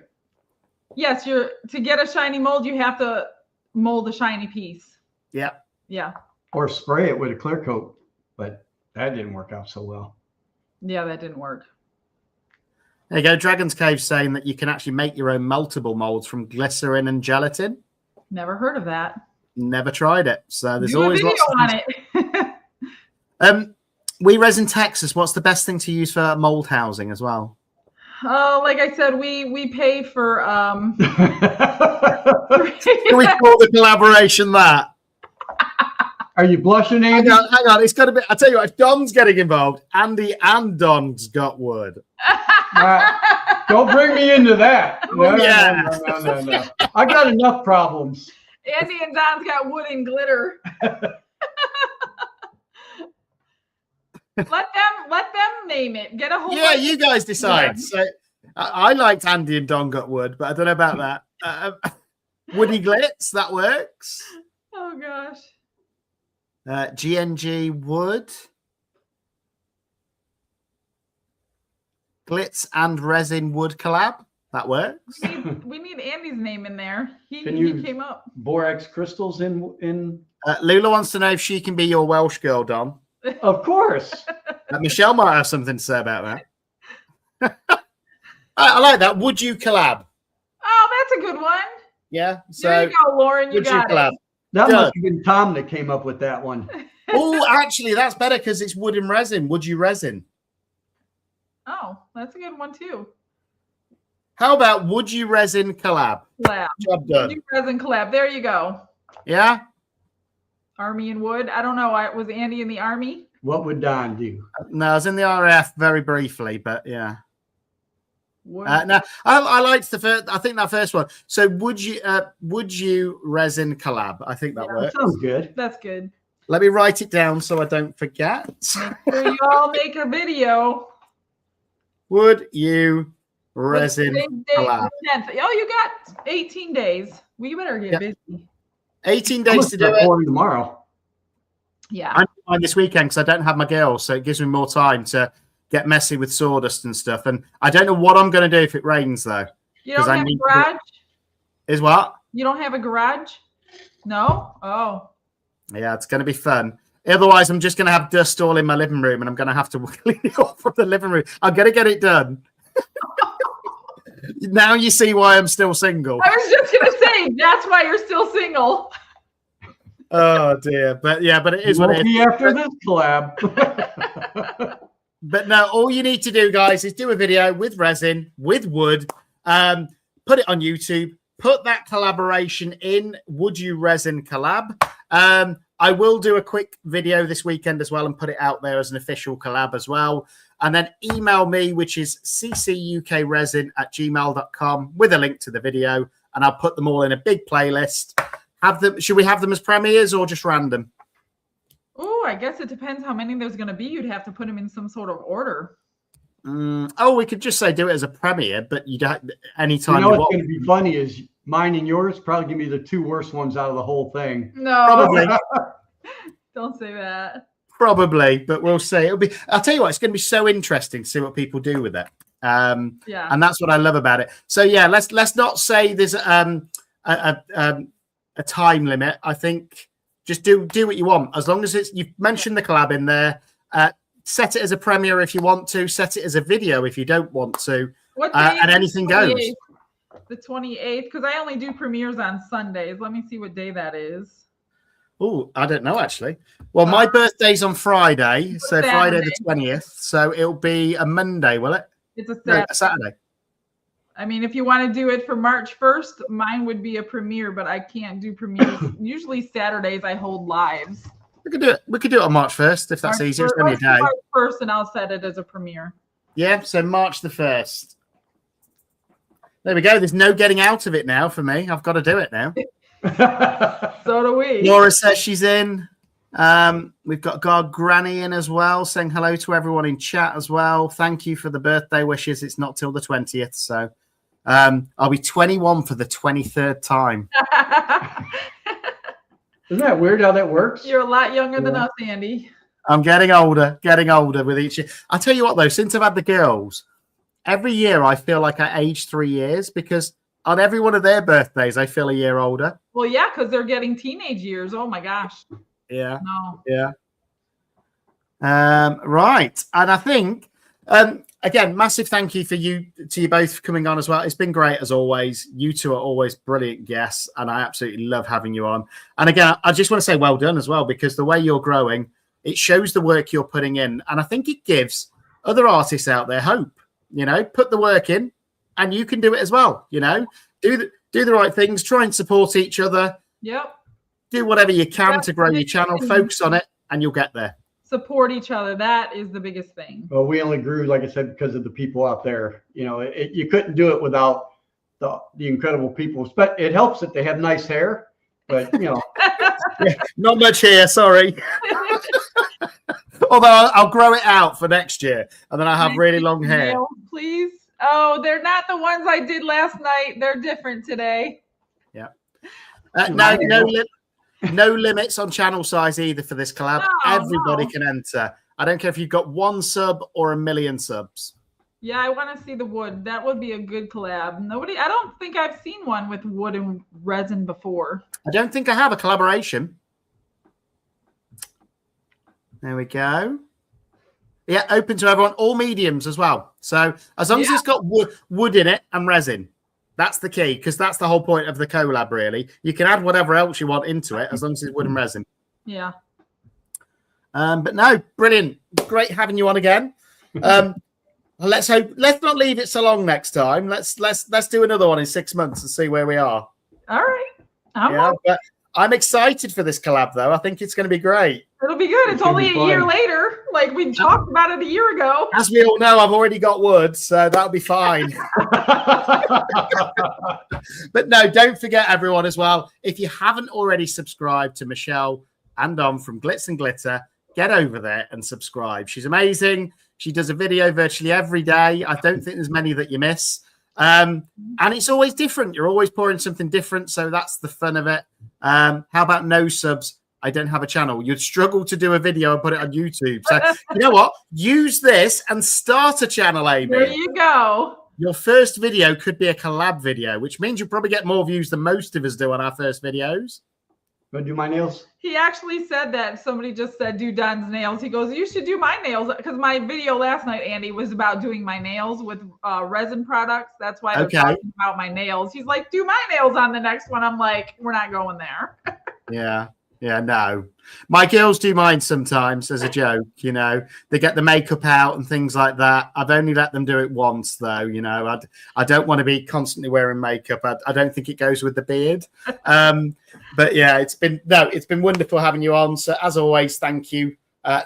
Yes, to get a shiny mold, you have to mold a shiny piece. Yeah. Yeah. Or spray it with a clear coat, but that didn't work out so well. Yeah, that didn't work. There you go. Dragon's Cave saying that you can actually make your own meltable molds from glycerin and gelatin. Never heard of that. Never tried it. So there's Do always a video lots on it. We Resin Texas. What's the best thing to use for mold housing as well? Oh, like I said, we pay for Can we call the collaboration that? Are you blushing, Andy? Hang on. It's got to be. I tell you what, if Don's getting involved, Andy and Don's got wood. Don't bring me into that. No. Yeah. I got enough problems. Andy and Don's got wood and glitter. Let them name it. Get a whole. Yeah, you guys decide. So I liked Andy and Don got wood, but I don't know about that. Woody glitz, that works. Oh gosh. GNG wood. Glitz and resin wood collab. That works. We need Andy's name in there. He came up. Borax crystals in. Lula wants to know if she can be your Welsh girl, Don. Of course. Michelle might have something to say about that. I like that. Would you collab? Oh, that's a good one. Yeah. So there you go, Lauren. You got it. That must have been Tom that came up with that one. Oh, actually, that's better because it's wood and resin. Would you resin? Oh, that's a good one too. How about would you resin collab? Collab. Job done. Would you resin collab? There you go. Yeah. Army and wood. I don't know. Was Andy in the army? What would Don do? No, I was in the RAF very briefly, but yeah. Wood. No, I liked the first. I think that first one. So would you resin collab? I think that works. That sounds good. That's good. Let me write it down so I don't forget. Make sure you all make a video. Would you resin collab? Oh, you got 18 days. We better get busy. 18 days to do it. Tomorrow. Yeah. I'm fine this weekend because I don't have my girls, so it gives me more time to get messy with sawdust and stuff. And I don't know what I'm going to do if it rains, though. You don't have a garage? Is what? You don't have a garage? No? Oh. Yeah, it's going to be fun. Otherwise, I'm just going to have dust all in my living room, and I'm going to have to clean it off from the living room. I'm going to get it done. Now you see why I'm still single. I was just going to say, that's why you're still single. Oh, dear. But it is what it is. After this collab. But no, all you need to do, guys, is do a video with resin, with wood, put it on YouTube, put that collaboration in. Would you resin collab? I will do a quick video this weekend as well and put it out there as an official collab as well. And then email me, which is ccukresin@gmail.com with a link to the video. And I'll put them all in a big playlist. Should we have them as premieres or just random? Oh, I guess it depends how many there's going to be. You'd have to put them in some sort of order. We could just say do it as a premiere, but you don't anytime. You know what's going to be funny is mine and yours probably give me the two worst ones out of the whole thing. No, probably. Don't say that. Probably, but we'll see. I'll tell you what, it's going to be so interesting to see what people do with it. Yeah, and that's what I love about it. So yeah, let's not say there's a time limit. I think just do what you want as long as you've mentioned the collab in there. Set it as a premiere if you want to. Set it as a video if you don't want to. What day and anything goes. The 28th, because I only do premieres on Sundays. Let me see what day that is. Oh, I don't know actually. Well, my birthday's on Friday, so Saturday. Friday the 20th. So it'll be a Monday, will it? It's a Saturday. No, a Saturday. I mean, if you want to do it for March 1st, mine would be a premiere, but I can't do premieres. Usually Saturdays I hold lives. We could do it. We could do it on March 1st if that's easier. It's only a day. March 1st, and I'll set it as a premiere. Yeah, so March the 1st. There we go. There's no getting out of it now for me. I've got to do it now. So do we. Laura says she's in. We've got God Granny in as well, saying hello to everyone in chat as well. Thank you for the birthday wishes. It's not till the 20th, so I'll be 21 for the 23rd time. Isn't that weird how that works? You're a lot younger than us, Andy. I'm getting older with each year. I'll tell you what, though, since I've had the girls, every year I feel like I age 3 years because on every one of their birthdays, I feel a year older. Well, yeah, because they're getting teenage years. Oh, my gosh. Yeah. No. Yeah. Right. And I think, again, massive thank you to you both for coming on as well. It's been great as always. You two are always brilliant guests, and I absolutely love having you on. And again, I just want to say well done as well, because the way you're growing, it shows the work you're putting in, and I think it gives other artists out there hope. You know, put the work in, and you can do it as well. You know, do the right things, try and support each other. Yep. Do whatever you can to grow your channel. Focus on it, and you'll get there. Support each other. That is the biggest thing. Well, we only grew, like I said, because of the people out there. You know, you couldn't do it without the incredible people. But it helps that they have nice hair. But you know, yeah, not much here. Sorry. Although I'll grow it out for next year, and then I have really long hair. Nails, please. Oh, they're not the ones I did last night. They're different today. Yeah. No limits on channel size either for this collab. Everybody can enter. I don't care if you've got 1 sub or 1 million subs. Yeah, I want to see the wood. That would be a good collab. I don't think I've seen one with wood and resin before. I don't think I have a collaboration. There we go. Yeah, open to everyone, all mediums as well. So as long as it's got wood in it and resin, that's the key, because that's the whole point of the collab, really. You can add whatever else you want into it as long as it's wood and resin. Yeah. But no, brilliant. Great having you on again. Let's not leave it so long next time. Let's do another one in 6 months and see where we are. All right. But I'm excited for this collab, though. I think it's going to be great. It'll be good. It's only a year later. Like we talked about it a year ago. As we all know, I've already got wood, so that'll be fine. But no, don't forget, everyone, as well. If you haven't already subscribed to Michelle and Dom from Glitz and Glitter, get over there and subscribe. She's amazing. She does a video virtually every day. I don't think there's many that you miss. And it's always different. You're always pouring something different, so that's the fun of it. How about no subs? I don't have a channel. You'd struggle to do a video and put it on YouTube. So you know what? Use this and start a channel, Amy. There you go. Your first video could be a collab video, which means you'll probably get more views than most of us do on our first videos. Want to do my nails? He actually said that. Somebody just said, do Don's nails. He goes, you should do my nails. Because my video last night, Andy, was about doing my nails with resin products. That's why I was talking about my nails. He's like, do my nails on the next one. I'm like, we're not going there. Yeah, no. My girls do mine sometimes as a joke, you know. They get the makeup out and things like that. I've only let them do it once, though, you know. I don't want to be constantly wearing makeup. I don't think it goes with the beard. But yeah, it's been wonderful having you on. So as always, thank you.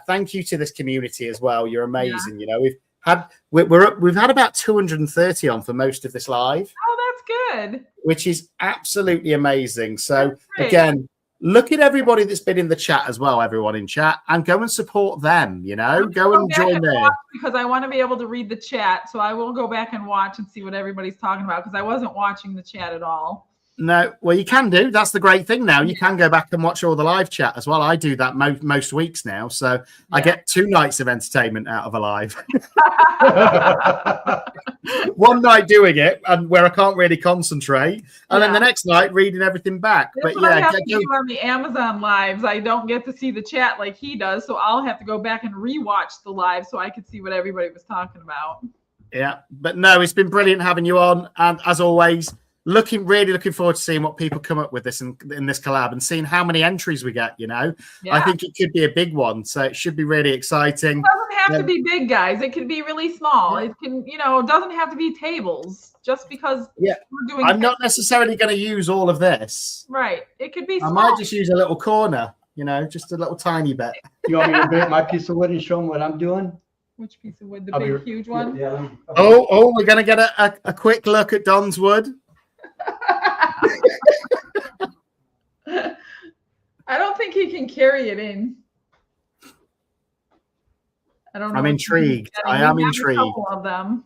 Thank you to this community as well. You're amazing. Yeah. You know, we've had about 230 on for most of this live. Oh, that's good. Which is absolutely amazing. So again, look at everybody that's been in the chat as well, everyone in chat, and go and support them, you know. Go and join there. Because I want to be able to read the chat. So I will go back and watch and see what everybody's talking about, because I wasn't watching the chat at all. No, well, you can do. That's the great thing now. You can go back and watch all the live chat as well. I do that most weeks now. So I get 2 nights of entertainment out of a live. One night doing it, and where I can't really concentrate, and then the next night reading everything back. That's what I have to do on the Amazon lives. I don't get to see the chat like he does, so I'll have to go back and rewatch the live so I could see what everybody was talking about. Yeah, but no, it's been brilliant having you on, and as always, really looking forward to seeing what people come up with this in this collab and seeing how many entries we get. You know, I think it could be a big one, so it should be really exciting. It doesn't have to be big, guys. It can be really small. It can, you know, it doesn't have to be tables. Just because we're doing. I'm not necessarily going to use all of this. Right. It could be small. I might just use a little corner. You know, just a little tiny bit. You want me to bring my piece of wood and show them what I'm doing? Which piece of wood? The big, huge one? Yeah. Oh, we're going to get a quick look at Don's wood. I don't think he can carry it in. I don't know. I'm intrigued. I am intrigued. A couple of them.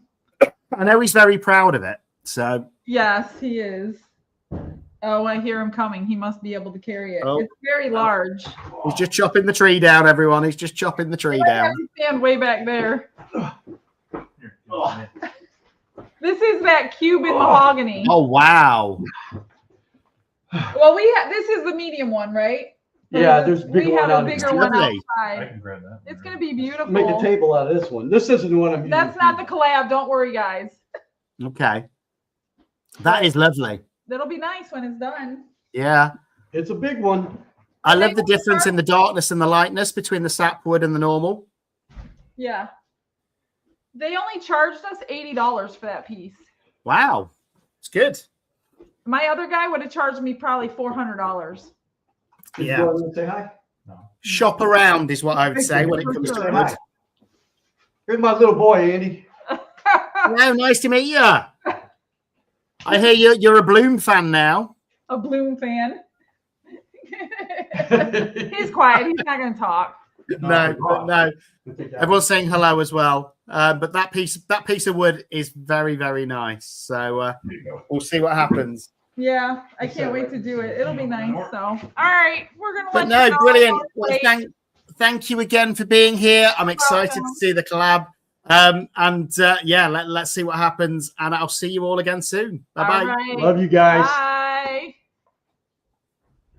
I know he's very proud of it. So yes, he is. Oh, I hear him coming. He must be able to carry it. It's very large. He's just chopping the tree down, everyone. He's just chopping the tree down. I have to stand way back there. This is that Cuban mahogany. Oh, wow. Well, this is the medium one, right? Yeah, there's a bigger We one have out a here. bigger one Lovely. I outside. can grab that. It's gonna be beautiful. Make a table out of this one. This isn't the one I'm using. That's not the collab. Don't worry, guys. Okay. That is lovely. That'll be nice when it's done. Yeah. It's a big one. I love the difference in the darkness and the lightness between the sapwood and the normal. Yeah. They only charged us $80 for that piece. Wow. It's good. My other guy would have charged me probably $400. Did Yeah. you go in and say hi? No. Shop around is what I would say when it comes to Say wood. hi. Here's my little boy, Andy. Wow, nice to meet you. I hear you're a Bloom fan now. A Bloom fan. He's quiet. He's not going to talk. No. Everyone's saying hello as well. But that piece of wood is very, very nice. So we'll see what happens. Yeah, I can't wait to do it. It'll be nice. So, all right, we're gonna. But let no, you know. brilliant. Well, thank you again for being here. I'm excited to see the collab. Yeah, let's see what happens, and I'll see you all again soon. Bye bye. All right. Love you guys. Bye.